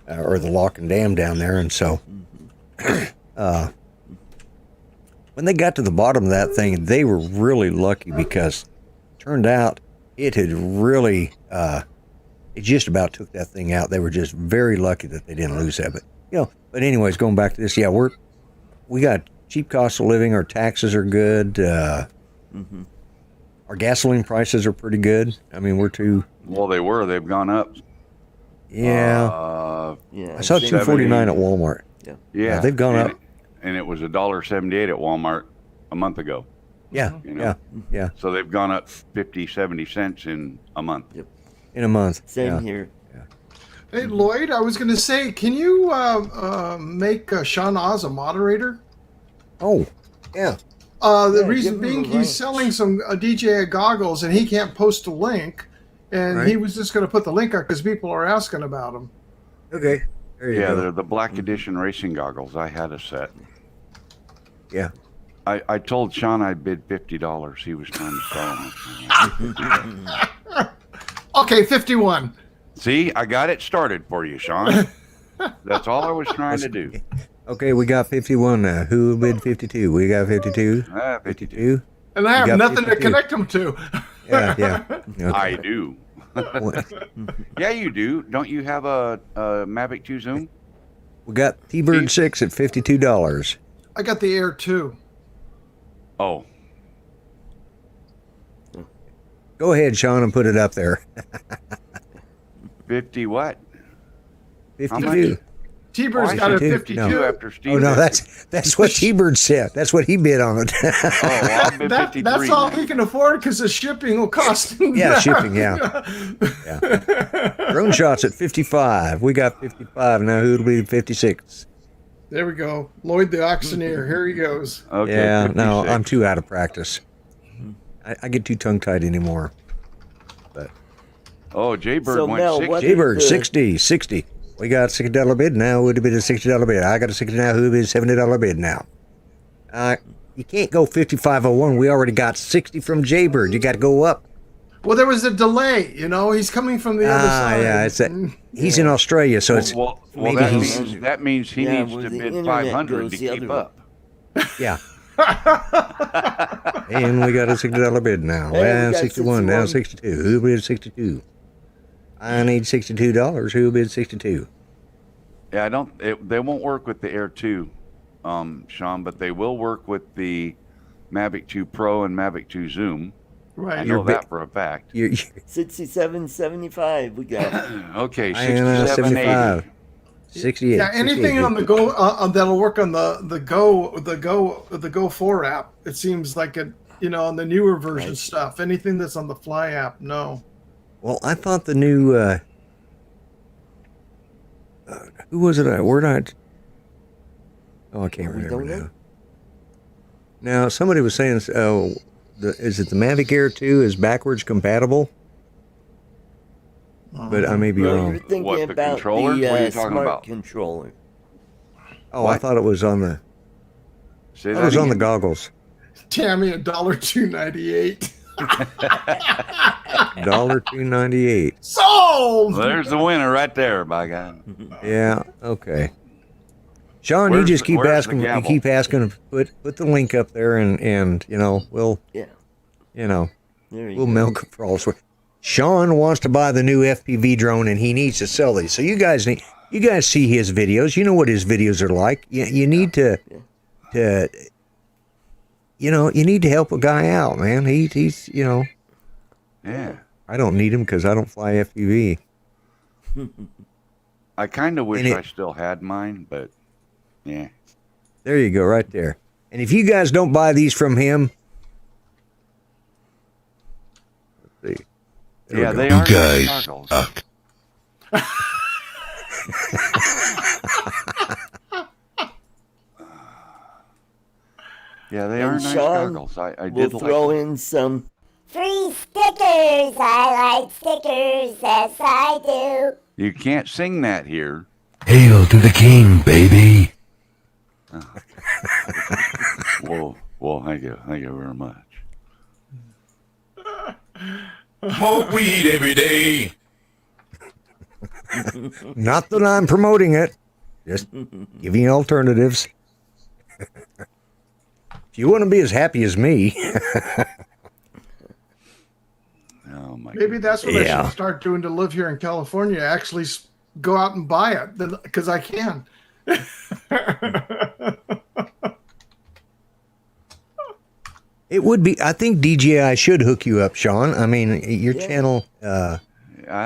or the lock and dam down there, and so. When they got to the bottom of that thing, they were really lucky, because it turned out it had really, it just about took that thing out. They were just very lucky that they didn't lose that. But anyways, going back to this, yeah, we got cheap cost of living. Our taxes are good. Our gasoline prices are pretty good. I mean, Well, they've gone up. Yeah. I saw $2.49 at Walmart. Yeah, they've gone up. And it was $1.78 at Walmart a month ago. Yeah, yeah. So they've gone up 70 cents in a month. Yep. In a month. Same here. Hey, Lloyd, I was going to say, can you make Sean Oz a moderator? Oh, yeah. The Yeah, reason give him being, a he's link. selling some DJI goggles, and he can't post a link. And Right. he was just going to put the link up because people are asking about them. Okay. There you Yeah, go. they're the Black Edition racing goggles. I had a set. Yeah. I told Sean I'd bid $50. He was trying to sell them. Okay, 51. See, I got it started for you, Sean. That's all I was trying to do. Okay, we got 51 now. Who will bid 52? We got 52. 52. And I have got nothing to 52. connect them to. Yeah. Okay. I do. Yeah, you do. Don't you have a Mavic 2 Zoom? We got T-Bird 6 at $52. I got the Air 2. Oh, Go ahead, Sean, and put it up there. 50 what? 52. T-Bird's Oh, I got a said 52. 52 after Steve. Oh no, that's what T-Bird said. That's what he bid on it. Oh, well, I'll bid 53. That's all then. he can afford because the shipping will cost him. Yeah, that. shipping, yeah. Drone shots at 55. We got 55 now. Who'll be 56? There we go. Lloyd the auctioneer. Here he goes. Okay, Yeah, no, 56. I'm too out of practice. I get too tongue-tied anymore. Oh, Jaybird So, went Mel, 60. what- Jaybird, the- 60. We got $60 bid now. Would it be a $60 bid? I got a $60 now. Who would be a $70 bid now? You can't go 5501. We already got 60 from Jaybird. You got to go up. Well, there was a delay. He's coming from the other side. Yeah, it's that. He's in Australia, so it's Well, maybe that he's means, that means he Yeah, needs where to the bid internet 500 goes to the keep other way. up. yeah. And we got a $60 bid now. Hey, we Well, got 61 now, 61. 62. Who bid 62? I need $62. Who bid 62? Yeah, they won't work with the Air 2, Sean, but they will work with the Mavic 2 Pro and Mavic 2 Zoom. I Right. know that for a fact. You're 67.75 we got. Okay, I am 67.80. 68. Yeah, anything 68. on the Go that'll work on the Go 4 app. It seems like it, on the newer version stuff. Anything that's on the Fly app, no. Well, I thought the new who was it? Where did I? Oh, I can't We remember don't now. know. Now somebody was saying, is it the Mavic Air 2 is backwards compatible? But I may be No, wrong. you're thinking What, the about controller? the What are you talking smart about? controller. Oh, I thought it was on the. Say It that was on the again. goggles. Tammy, $1.298. $2.98. Sold. Well, there's the winner right there, by God. Yeah. Okay. Sean, you just keep where's the asking. You gavel? keep asking to put the link up there, and we'll Yeah. we'll There you go. milk it for all it's worth. Sean wants to buy the new FPV drone, and he needs to sell these. So you guys see his videos. You know what his videos are like. You need to you need to help a guy out, man. He's Yeah. I don't need him because I don't fly FPV. I kind of wish And I still had mine, but yeah. There you go, right there. And if you guys don't buy these from him, let's see. There we Yeah, go. they are nice goggles. Yeah, they are And nice Sean goggles. I We'll did like throw them. in some. Free stickers. I like stickers. Yes, I do. You can't sing that here. Hail to the king, baby. Well, thank you very much. Smoke weed every day. Not that I'm promoting it, just giving you alternatives. If you want to be as happy as me, Oh my. Maybe that's what I Yeah. should start doing to live here in California. Actually, go out and buy it because I can. it would be. I think DJI should hook you up, Sean. I mean, your Yeah. channel. I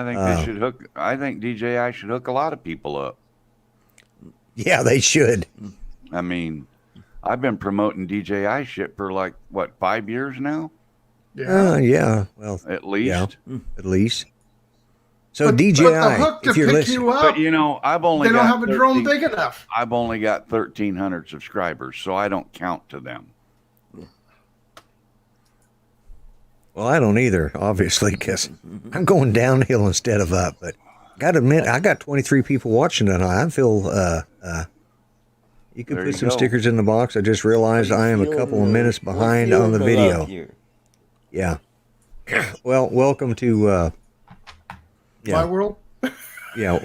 think they should hook. I think DJI should hook a lot of people up. Yeah, they should. I mean, I've been promoting DJI shit for like what 5 years now, Yeah. Yeah. Well, at least. yeah, at least. So But DJI, the hook to if you're pick listening, you up, But you know, I've only they don't got have a drone 13 big enough. I've only got 1,300 subscribers, so I don't count to them. well, I don't either, obviously, because I'm going downhill instead of up. But got to admit, I got 23 people watching tonight. I feel. You can There put you some go. stickers in the box. I just realized I am a couple of minutes behind on the video. Yeah. Well, welcome to. My world. Yeah.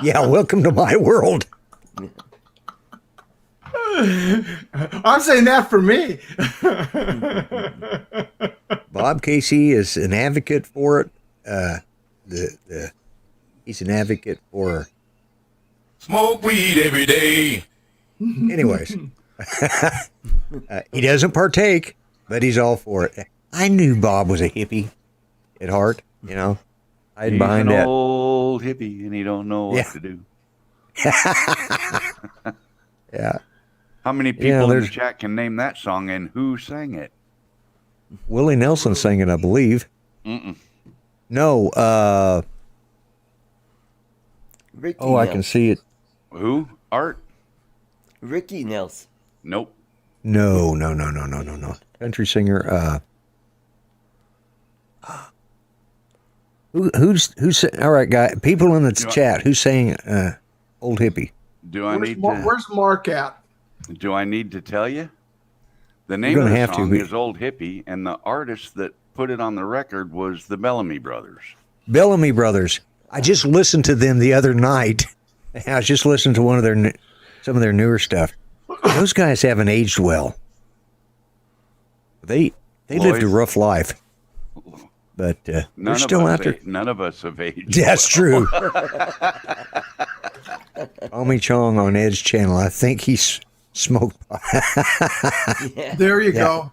Yeah, welcome to my world. I'm saying that for me. Bob Casey is an advocate for it. He's an advocate for. Smoke weed every day. Anyways, he doesn't partake, but he's all for it. I knew Bob was a hippie at heart. Hide He's behind an that. old hippie, and he don't know what Yeah. to do. Yeah, How many people in the there's- chat can name that song and who sang it? Willie Nelson sang it, I believe. Mm-mm. No, Ricky I Nels. can see it. Who? Art? Ricky Nels. Nope. No. Country singer. Who's all right, guy? People in the chat. Who's saying "Old Hippie"? Do I need to? Where's Mark at? Do I need to tell you? The name You're of gonna the have to, song but- is "Old Hippie," and the artist that put it on the record was the Bellamy Brothers. Bellamy Brothers. I just listened to them the other night. I was just listening to some of their newer stuff. Those guys haven't aged well. They lived a Lloyd? rough life, but they're still out there. None of us have aged. That's true. Tommy Chong on Ed's channel. I think he's smoked. There you go.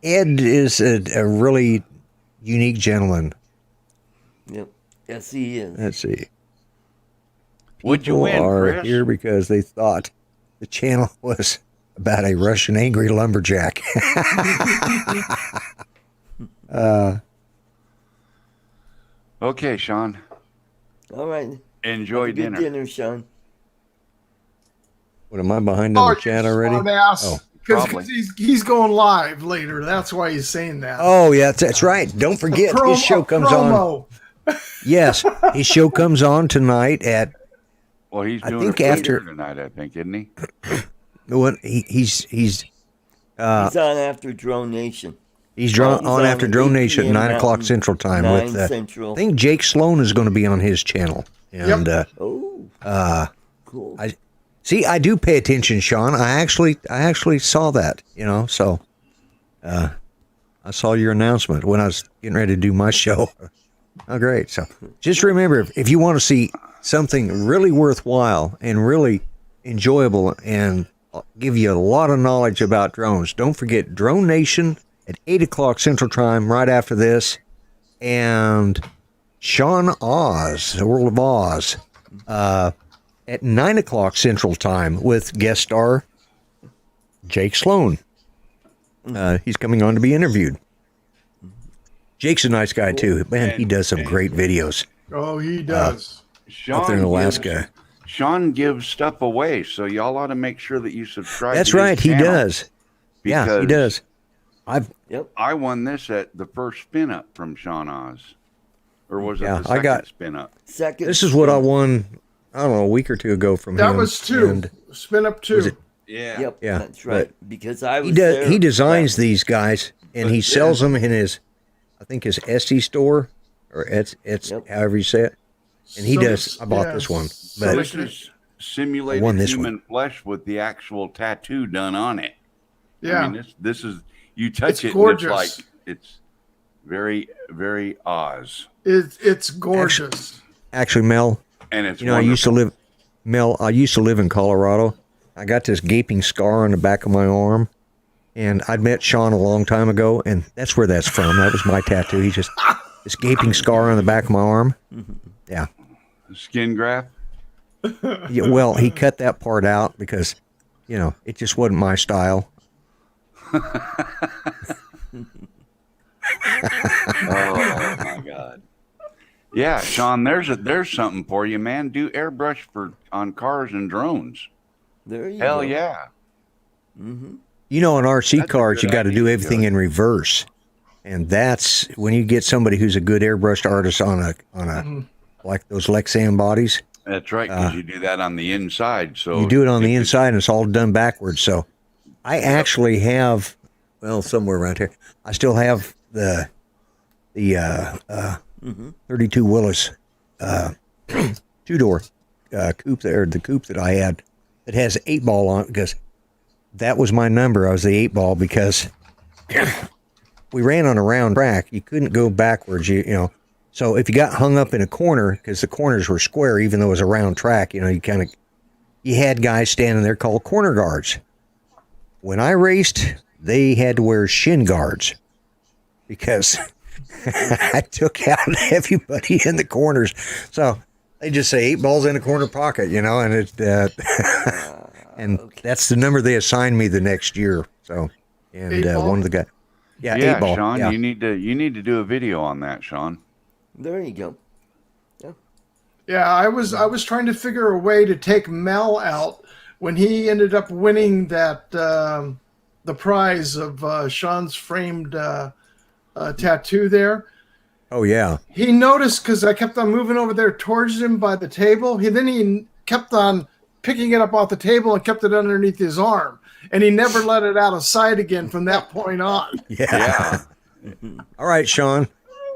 Ed is a really unique gentleman. Yep. Yes, he is. Let's see. Would you People win, are Chris? here because they thought the channel was about a Russian angry lumberjack. Okay, Sean. All right. Enjoy Have a good dinner. dinner, Sean. What, am I behind in the chat already? Ass. Because Probably. he's going live later. That's why he's saying that. Oh, yeah, that's right. Don't forget, his show comes on. promo. Yes, his show comes on tonight at Well, he's I doing think it after- later tonight, I think, isn't he? what he's He's on after Drone Nation. he's He's on on after at Drone 8 Nation at p.m. 9 o'clock Mountain, Central Time 9 with Central. I think Jake Sloan is going to be on his channel, and Oh, cool. See, I do pay attention, Sean. I actually saw that, so I saw your announcement when I was getting ready to do my show. Oh, great. So just remember, if you want to see something really worthwhile and really enjoyable and give you a lot of knowledge about drones, don't forget Drone Nation at 8 o'clock Central Time right after this. And Sean Oz, the World of Oz, at 9 o'clock Central Time with guest star Jake Sloan. He's coming on to be interviewed. Jake's a nice guy too. Man, he does some great videos. Oh, he does. Up there in Alaska. Sean gives stuff away, so y'all ought to make sure that you subscribe. That's to his right, he channel, does. Yeah, he does. I won this at the first spin up from Sean Oz, or was it the second I got spin up? Second. This is what I won. I don't know, a week or two ago from him. That was 2. and Spin up 2. Yeah. Yep. Yeah, That's right. Because I was he does. there He designs back- these guys, and he sells them in his, I think his Etsy store, or it's Yep. however you say it. And he So does. this- I bought yeah, this one, so but This is simulated I won this human flesh with the actual tattoo done on it. Yeah. I mean, this is, you touch It's it gorgeous. and it's like, it's very, very Oz. It's gorgeous. actually, Mel, And it's I used to live, I used to live in Colorado. I got this gaping scar on the back of my arm, and I'd met Sean a long time ago, and that's where that's from. That was my tattoo. He just, this gaping scar on the back of my arm. Yeah. skin graft. Yeah, well, he cut that part out because, it just wasn't my style. Oh my God. Yeah, Sean, there's something for you, man. Do airbrush on cars and drones. There you Hell go. yeah. On RC That's a cars, you good got to idea do to everything do it. in reverse. And that's when you get somebody who's a good airbrushed artist on a like those Lexan bodies. That's right, because you do that on the inside. So You do it on the inside, and it's all done backwards. So I actually have, somewhere around here, I still have the 32 Willis 2-door coupe there, the coupe that I had that has 8-ball on it, because that was my number. I was the 8-ball because we ran on a round track. You couldn't go backwards, So if you got hung up in a corner, because the corners were square, even though it was a round track, you had guys standing there called corner guards. When I raced, they had to wear shin guards because I took out everybody in the corners. So they just say 8 balls in a corner pocket, and it, and that's the number they assigned me the next year. So, and 8 ball? one of the guys, 8 ball. Sean, Yeah. you need to do a video on that, Sean. There you go. Yeah, I was trying to figure a way to take Mel out when he ended up winning that the prize of Sean's framed tattoo there. Oh yeah. He noticed because I kept on moving over there towards him by the table. He kept on picking it up off the table and kept it underneath his arm, and he never let it out of sight again from that point on. Yeah. All right, Sean,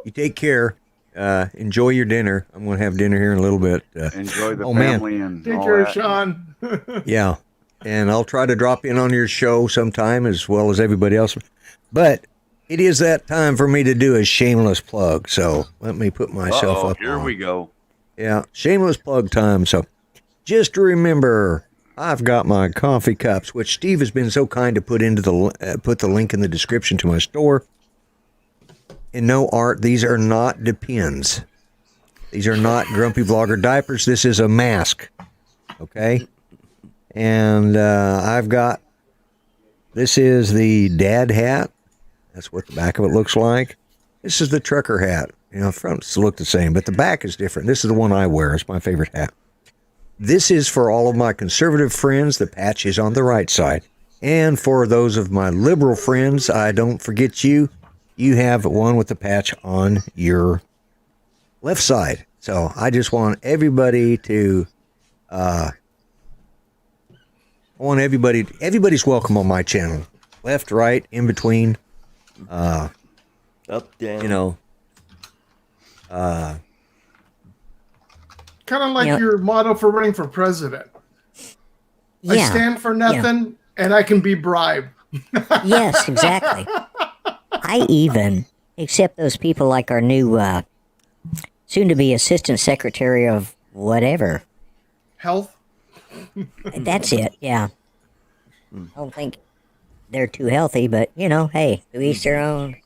you take care. Enjoy your dinner. I'm going to have dinner here in a little bit. Enjoy the man. family and Take all care, that. Sean. Yeah. And I'll try to drop in on your show sometime as well as everybody else. But it is that time for me to do a shameless plug. So let me put myself Uh-oh, up. here on. we go. Yeah, shameless plug time. So just remember, I've got my coffee cups, which Steve has been so kind to put the link in the description to my store. And no, Art, these are not Depends. These are not Grumpy Vlogger diapers. This is a mask. Okay? And this is the dad hat. That's what the back of it looks like. This is the trucker hat. Fronts look the same, but the back is different. This is the one I wear. It's my favorite hat. This is for all of my conservative friends. The patch is on the right side. And for those of my liberal friends, I don't forget you. You have one with the patch on your left side. So I just want everybody to, everybody's welcome on my channel. Left, right, in between, Up, down. Kind of like Yeah. your motto for running for president. I Yeah. stand for nothing, and I can be bribed. Yes, exactly. I even accept those people like our new soon-to-be assistant secretary of whatever. Health. That's it. Yeah. I don't think they're too healthy, but hey, to each their own.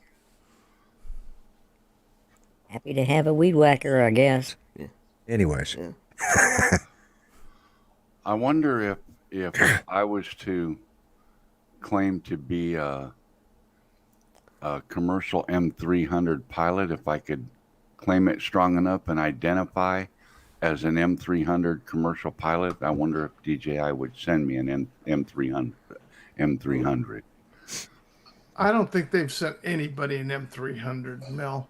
Happy to have a weed whacker, I guess. Anyways, I wonder if I was to claim to be a commercial M300 pilot, if I could claim it strong enough and identify as an M300 commercial pilot, I wonder if DJI would send me an M300. I don't think they've sent anybody an M300, Mel.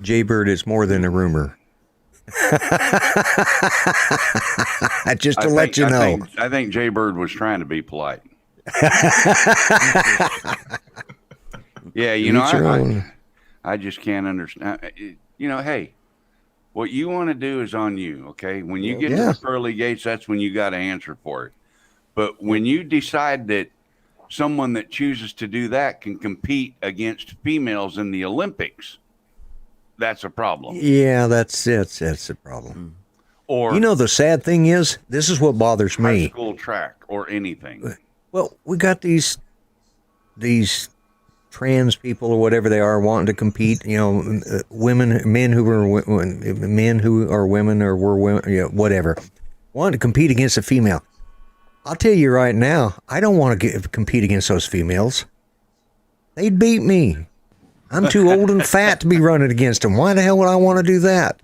Jaybird is more than a rumor. Just to let you know. I think Jaybird was trying to be polite. Yeah, I just can't understand. Hey, what you want to do is on you, okay? When you get to the pearly gates, that's when you got to answer for it. But when you decide that someone that chooses to do that can compete against females in the Olympics, that's a problem. Yeah, that's a problem. Or the sad thing is, this is what bothers high me. school track or anything. Well, we got these trans people or whatever they are wanting to compete. Men who are women or were women, whatever, wanting to compete against a female. I'll tell you right now, I don't want to compete against those females. They'd beat me. I'm too old and fat to be running against them. Why the hell would I want to do that?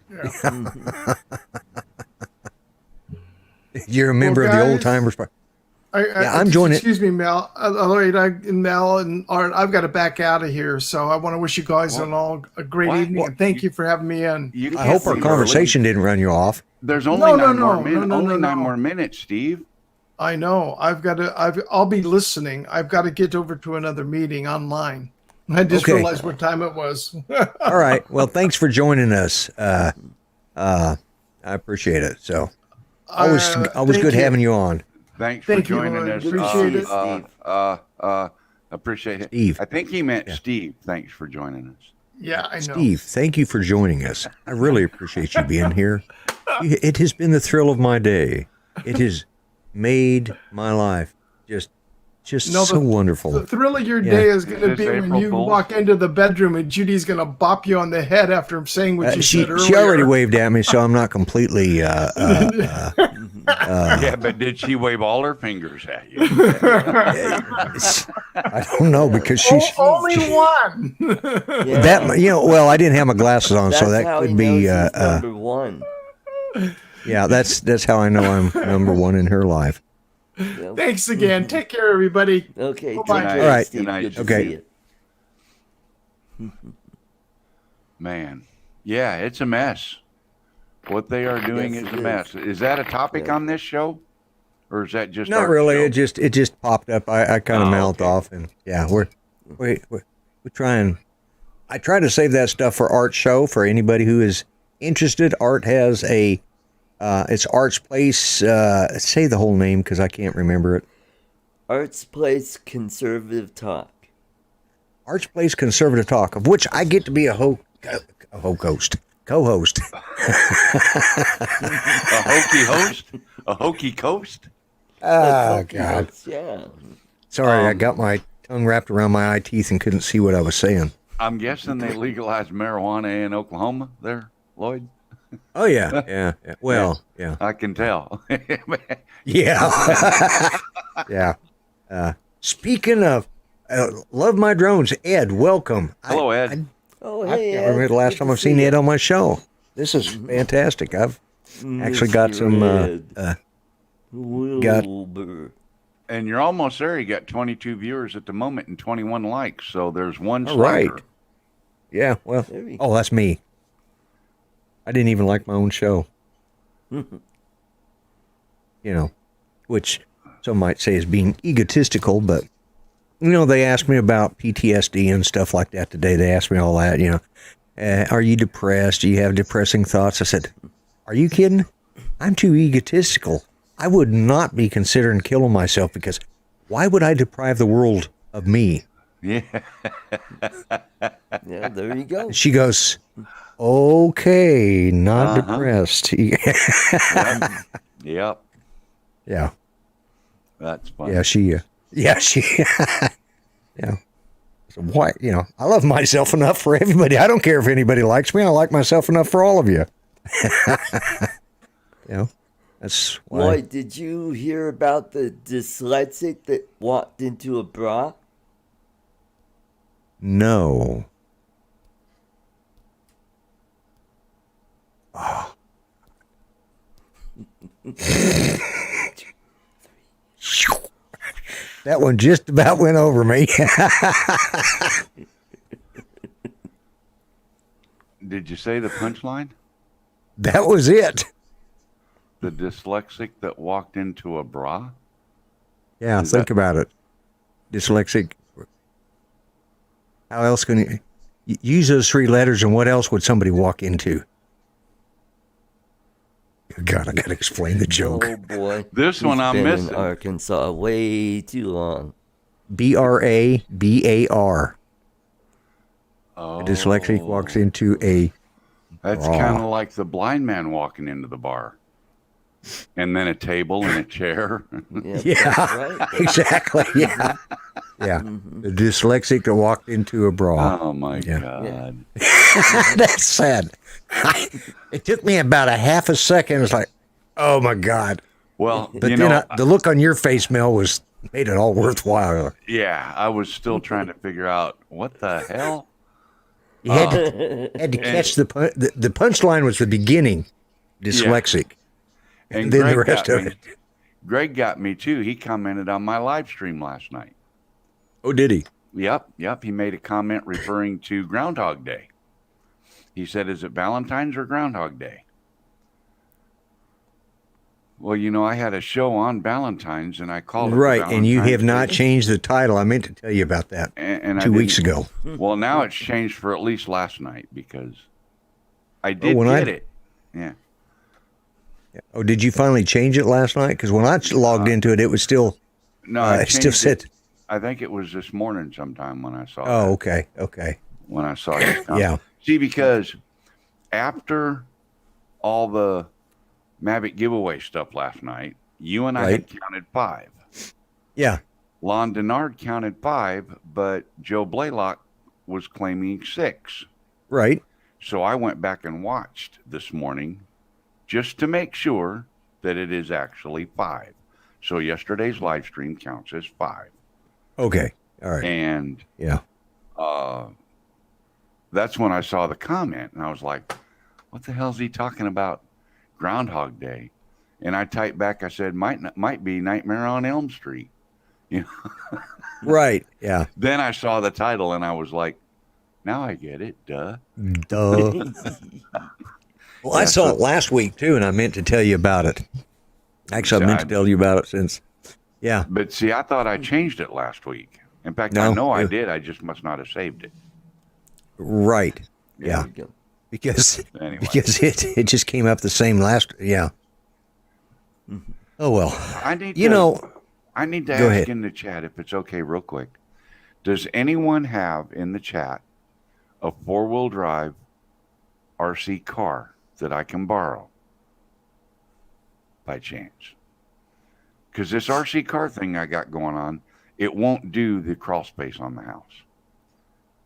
Yeah. You're a member of the old timers. I'm joining. Excuse me, Mel. Mel and Art, I've got to back out of here. So I want to wish you guys all a great evening, and thank you for having me in. I hope our conversation didn't run you off. There's only nine more minutes, Steve. I know. I'll be listening. I've got to get over to another meeting online. I just realized what time it was. All right. Well, thanks for joining us. I appreciate it. So, always good having you on. Thanks for joining us. Appreciate it. Appreciate it. Steve. I think he meant Steve. Thanks for joining us. Yeah, I know. Steve, thank you for joining us. I really appreciate you being here. It has been the thrill of my day. It has made my life just so wonderful. The thrill of your day is going to be when you walk into the bedroom and Judy's going to bop you on the head after saying what you said earlier. She already waved at me, so I'm not completely... yeah, but did she wave all her fingers at you? I don't know, because she's... Only one! Well, I didn't have my glasses on, so that could be... number one. Yeah, that's how I know I'm number one in her life. Thanks again. Take care, everybody. Okay. Bye-bye. All right. Steve. Good to Okay. see you. Man, yeah, it's a mess. What they are doing is a mess. Is that a topic on this show, or is that just not really? Show? It just popped up. I kind of mouthed off, and we're trying. I try to save that stuff for Art's show for anybody who is interested. Art has a. It's Art's Place. Say the whole name because I can't remember it. Art's Place Conservative Talk. Art's Place Conservative Talk, of which I get to be a co-host. A hokey host? A hokey coast? Oh, God. Yeah. Sorry, I got my tongue wrapped around my eye teeth and couldn't see what I was saying. I'm guessing they legalized marijuana in Oklahoma there, Lloyd? Oh, yeah. Well, yeah. I can tell. Yeah. Yeah. Speaking of, love my drones, Ed, welcome. Hello, Ed. Hey, I can't remember the last time I've seen Ed on my show. This is fantastic. I've actually got some, Wilbur. And you're almost there. You got 22 viewers at the moment and 21 likes. So there's one all right. slacker. Yeah, well, that's me. I didn't even like my own show. Which some might say is being egotistical, but, they asked me about PTSD and stuff like that today. They asked me all that, are you depressed? Do you have depressing thoughts? I said, are you kidding? I'm too egotistical I would not be considering killing myself because why would I deprive the world of me? Yeah. Yeah, there you go. She goes, okay, not Uh-huh. depressed. Yep. Yep. Yeah. That's funny. Yeah, yeah. So why, I love myself enough for everybody. I don't care if anybody likes me. I like myself enough for all of you. That's why. Boy, did you hear about the dyslexic that walked into a bra? No. That one just about went over me. Did you say the punchline? That was it. The dyslexic that walked into a bra? Yeah, Is think that- about it. Dyslexic. How else can you use those three letters, and what else would somebody walk into? God, I got to explain the joke. Oh boy. This one He's I'm been missing. in Arkansas way too long. BRABAR. Oh, A dyslexic walks into a That's bra. kind of like the blind man walking into the bar. And then a table and a chair. Yeah, Yeah, that's right. exactly. Yeah. Yeah. The dyslexic that walked into a bra. Oh my Yeah. God. That's sad. It took me about a half a second. It's like, oh my God. Well, But you then know, the look on your face, Mel, made it all worthwhile. yeah, I was still trying to figure out what the hell. You had to catch the punchline was the beginning, dyslexic. And then the Greg rest got of me. it. Greg got me too. He commented on my live stream last night. Oh, did he? Yep. He made a comment referring to Groundhog Day. He said, "Is it Valentine's or Groundhog Day?" Well, I had a show on Valentine's, and I called it Right, and you have Valentine's not Day. changed the title. I meant to tell you about that And I 2 weeks didn't- ago. Well, now it's changed for at least last night because I did when get it. Yeah. Oh, did you finally change it last night? Because when I logged into it, it was still No, I it still changed said. it. I think it was this morning sometime when I saw Oh, that, okay. when I saw it. Yeah. See, because after all the Mavic giveaway stuff last night, you and I had counted 5. Yeah. Lon Denard counted 5, but Joe Blaylock was claiming 6. Right. So I went back and watched this morning just to make sure that it is actually 5. So yesterday's live stream counts as 5. Okay. All right. And Yeah. that's when I saw the comment, and I was like, what the hell is he talking about Groundhog Day? And I typed back, I said, might be Nightmare on Elm Street. Right. Yeah. Then I saw the title, and I was like, now I get it. Duh. Duh. Well, I saw it last week too, and I meant to tell you about it. Actually, I meant to tell you about it since. Yeah. But see, I thought I changed it last week. In fact, No, I know I yeah. did. I just must not have saved it. Right. Yeah. There you go. Because Anyway. it just came up the same last. Yeah. Oh well. I need You to go ask ahead. in the chat, if it's okay, real quick. Does anyone have in the chat a 4-wheel drive RC car that I can borrow by chance? Because this RC car thing I got going on, it won't do the crawl space on the house.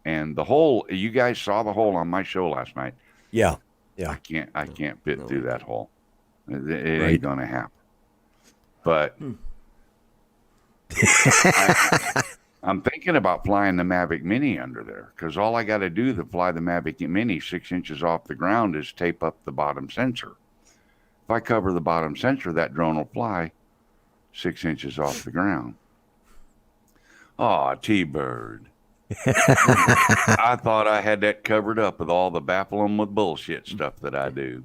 And the hole, you guys saw the hole on my show last night. Yeah. I can't fit No. through that hole. It Right. ain't gonna happen. But I'm thinking about flying the Mavic Mini under there, because all I got to do to fly the Mavic Mini 6 inches off the ground is tape up the bottom sensor. If I cover the bottom sensor, that drone will fly 6 inches off the ground. Aw, T-Bird. I thought I had that covered up with all the baffle 'em with bullshit stuff that I do.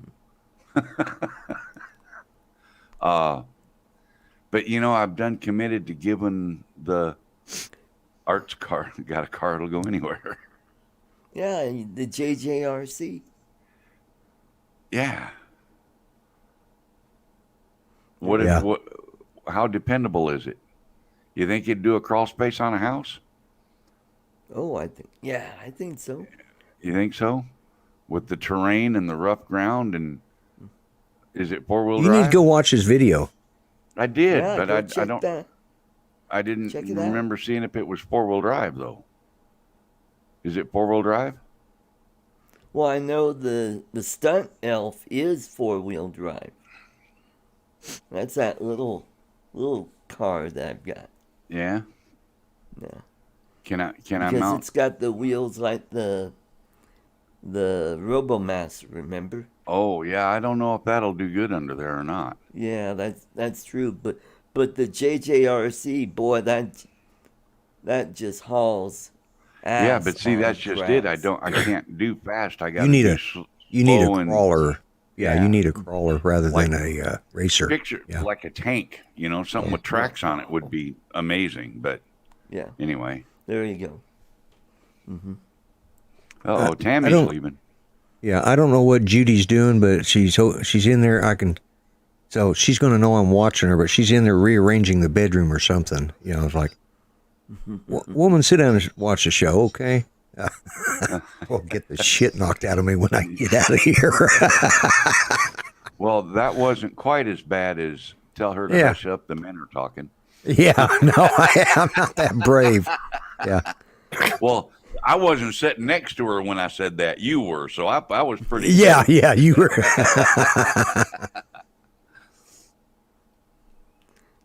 But I've done committed to giving the Arts car, got a car that'll go anywhere. Yeah, the JJRC. Yeah. What if Yeah. what? How dependable is it? You think it'd do a crawl space on a house? Oh, I think so. You think so? With the terrain and the rough ground, and is it 4-wheel You drive? need to go watch his video. I did, Yeah, but go I check don't. that. I didn't Check it out. remember seeing if it was 4-wheel drive though. Is it 4-wheel drive? Well, I know the stunt elf is 4-wheel drive. That's that little car that I've got. Yeah. Yeah. Can I Because mount? it's got the wheels like the Robomaster, remember? Oh yeah, I don't know if that'll do good under there or not. Yeah, that's true. But the JJRC, boy, that just hauls ass. Yeah, but see, on that's just it. I grass. can't do fast. I got You need do a you need a slow and crawler. Yeah, Yeah. you need a crawler rather Like- than a racer. picture Yeah. like a tank. Something with tracks on it would be amazing. But Yeah, anyway, there you go. Tammy's don't- leaving. Yeah, I don't know what Judy's doing, but she's in there. So she's going to know I'm watching her, but she's in there rearranging the bedroom or something. It's like, woman, sit down and watch the show, okay? Well, get the shit knocked out of me when I get out of here. Well, that wasn't quite as bad as tell her to Yeah. hush up. The men are talking. Yeah, no, I'm not that brave. Yeah. Well, I wasn't sitting next to her when I said that. You were, so I was pretty. Yeah, you were.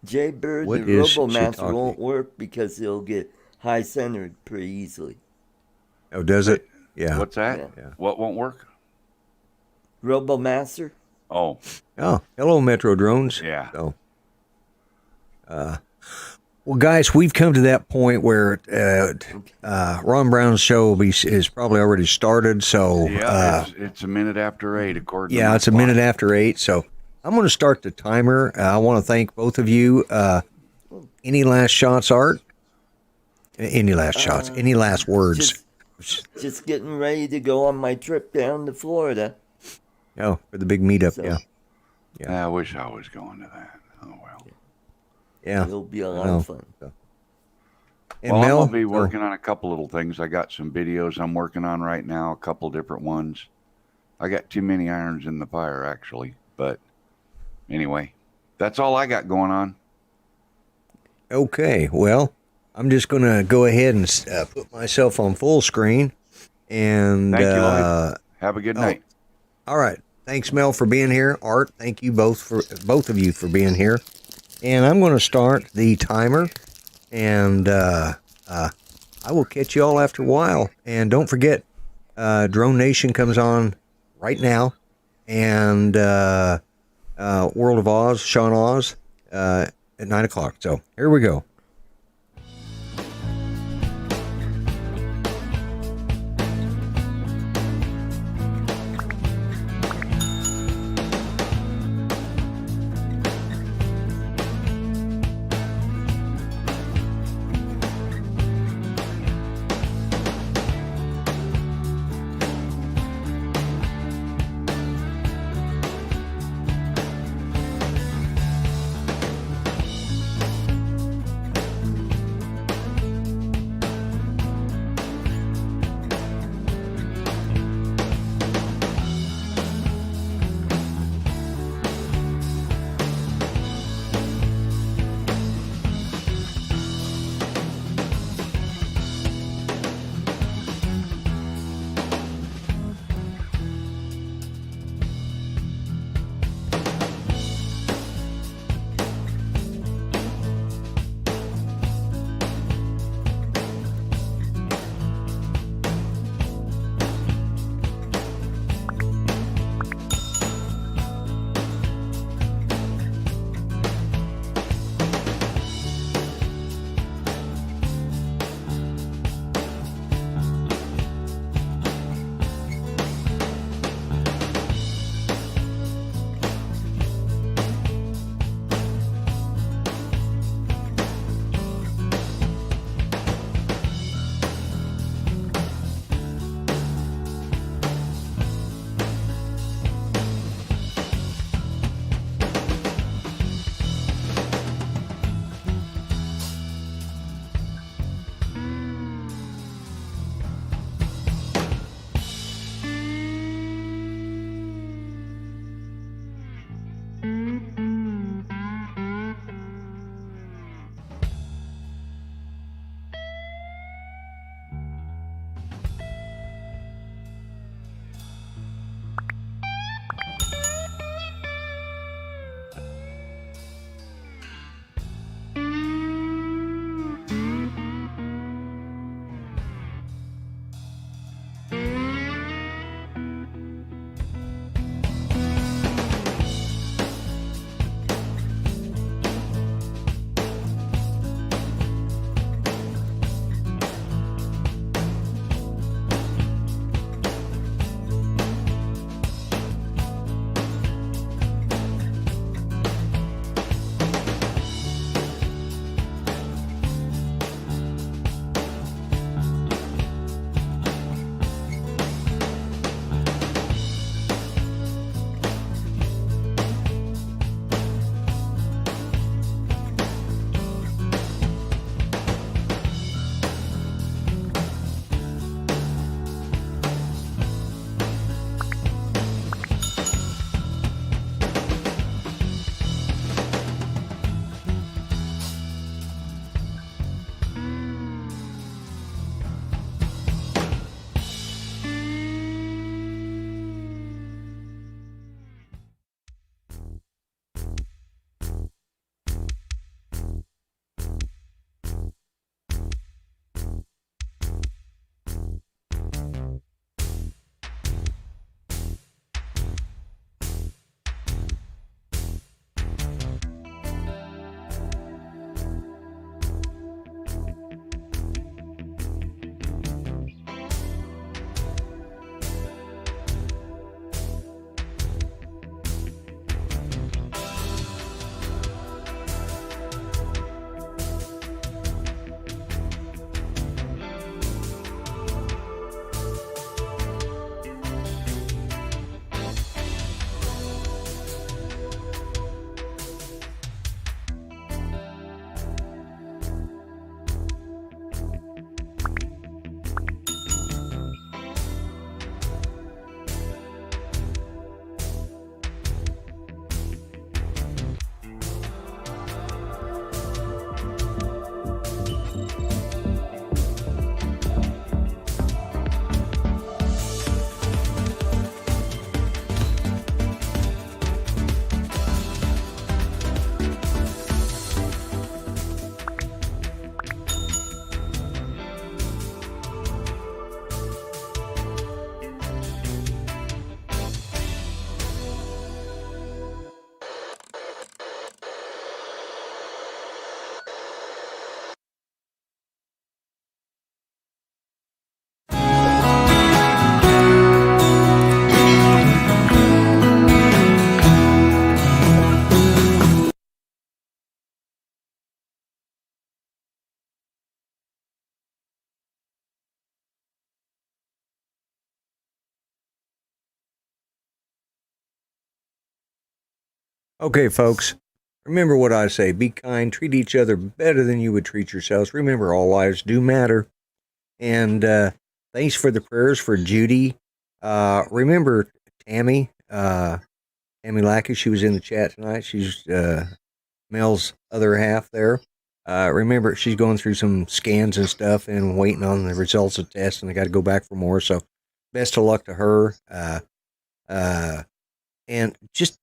Jay Bird, What the is she Robomaster talking? won't work because he'll get high centered pretty easily. Oh, does it? Yeah. What's that? Yeah. What won't work? Robomaster? Oh, Oh, hello, Metro Drones. yeah. So, well, guys, we've come to that point where Ron Brown's show is probably already started. So, Yeah, it's a minute after 8, according to yeah, my it's a clock. minute after 8. So, I'm going to start the timer. I want to thank both of you. Any last shots, Art? Any last shots? Any last words? Just getting ready to go on my trip down to Florida. Oh, for the big meetup. So- Yeah. I wish I was going to that. Oh well. Yeah. It'll be a lot know. of fun. And Well, Mel? I'm gonna be working on a couple little things. I got some videos I'm working on right now, a couple different ones. I got too many irons in the fire, actually. But anyway, that's all I got going on. Okay, well, I'm just going to go ahead and put myself on full screen. And Thank you, Lloyd. Have a good night. all right, thanks, Mel, for being here. Art, thank you both of you for being here. And I'm going to start the timer, and I will catch you all after a while. And don't forget, Drone Nation comes on right now, and World of Oz, Sean Oz, at 9 o'clock. So here we go. Okay, folks. Remember what I say. Be kind. Treat each other better than you would treat yourselves. Remember, all lives do matter. And thanks for the prayers for Judy. Remember Tammy. Tammy Lackey, she was in the chat tonight. She's Mel's other half there. Remember, she's going through some scans and stuff and waiting on the results of tests, and they got to go back for more. So, best of luck to her. And just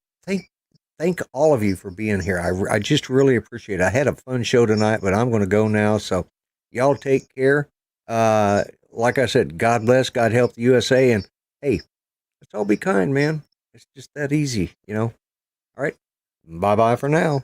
thank all of you for being here. I just really appreciate it. I had a fun show tonight, but I'm going to go now. So, y'all take care. Like I said, God bless, God help the USA, and hey, let's all be kind, man. It's just that easy, you know. All right, bye bye for now.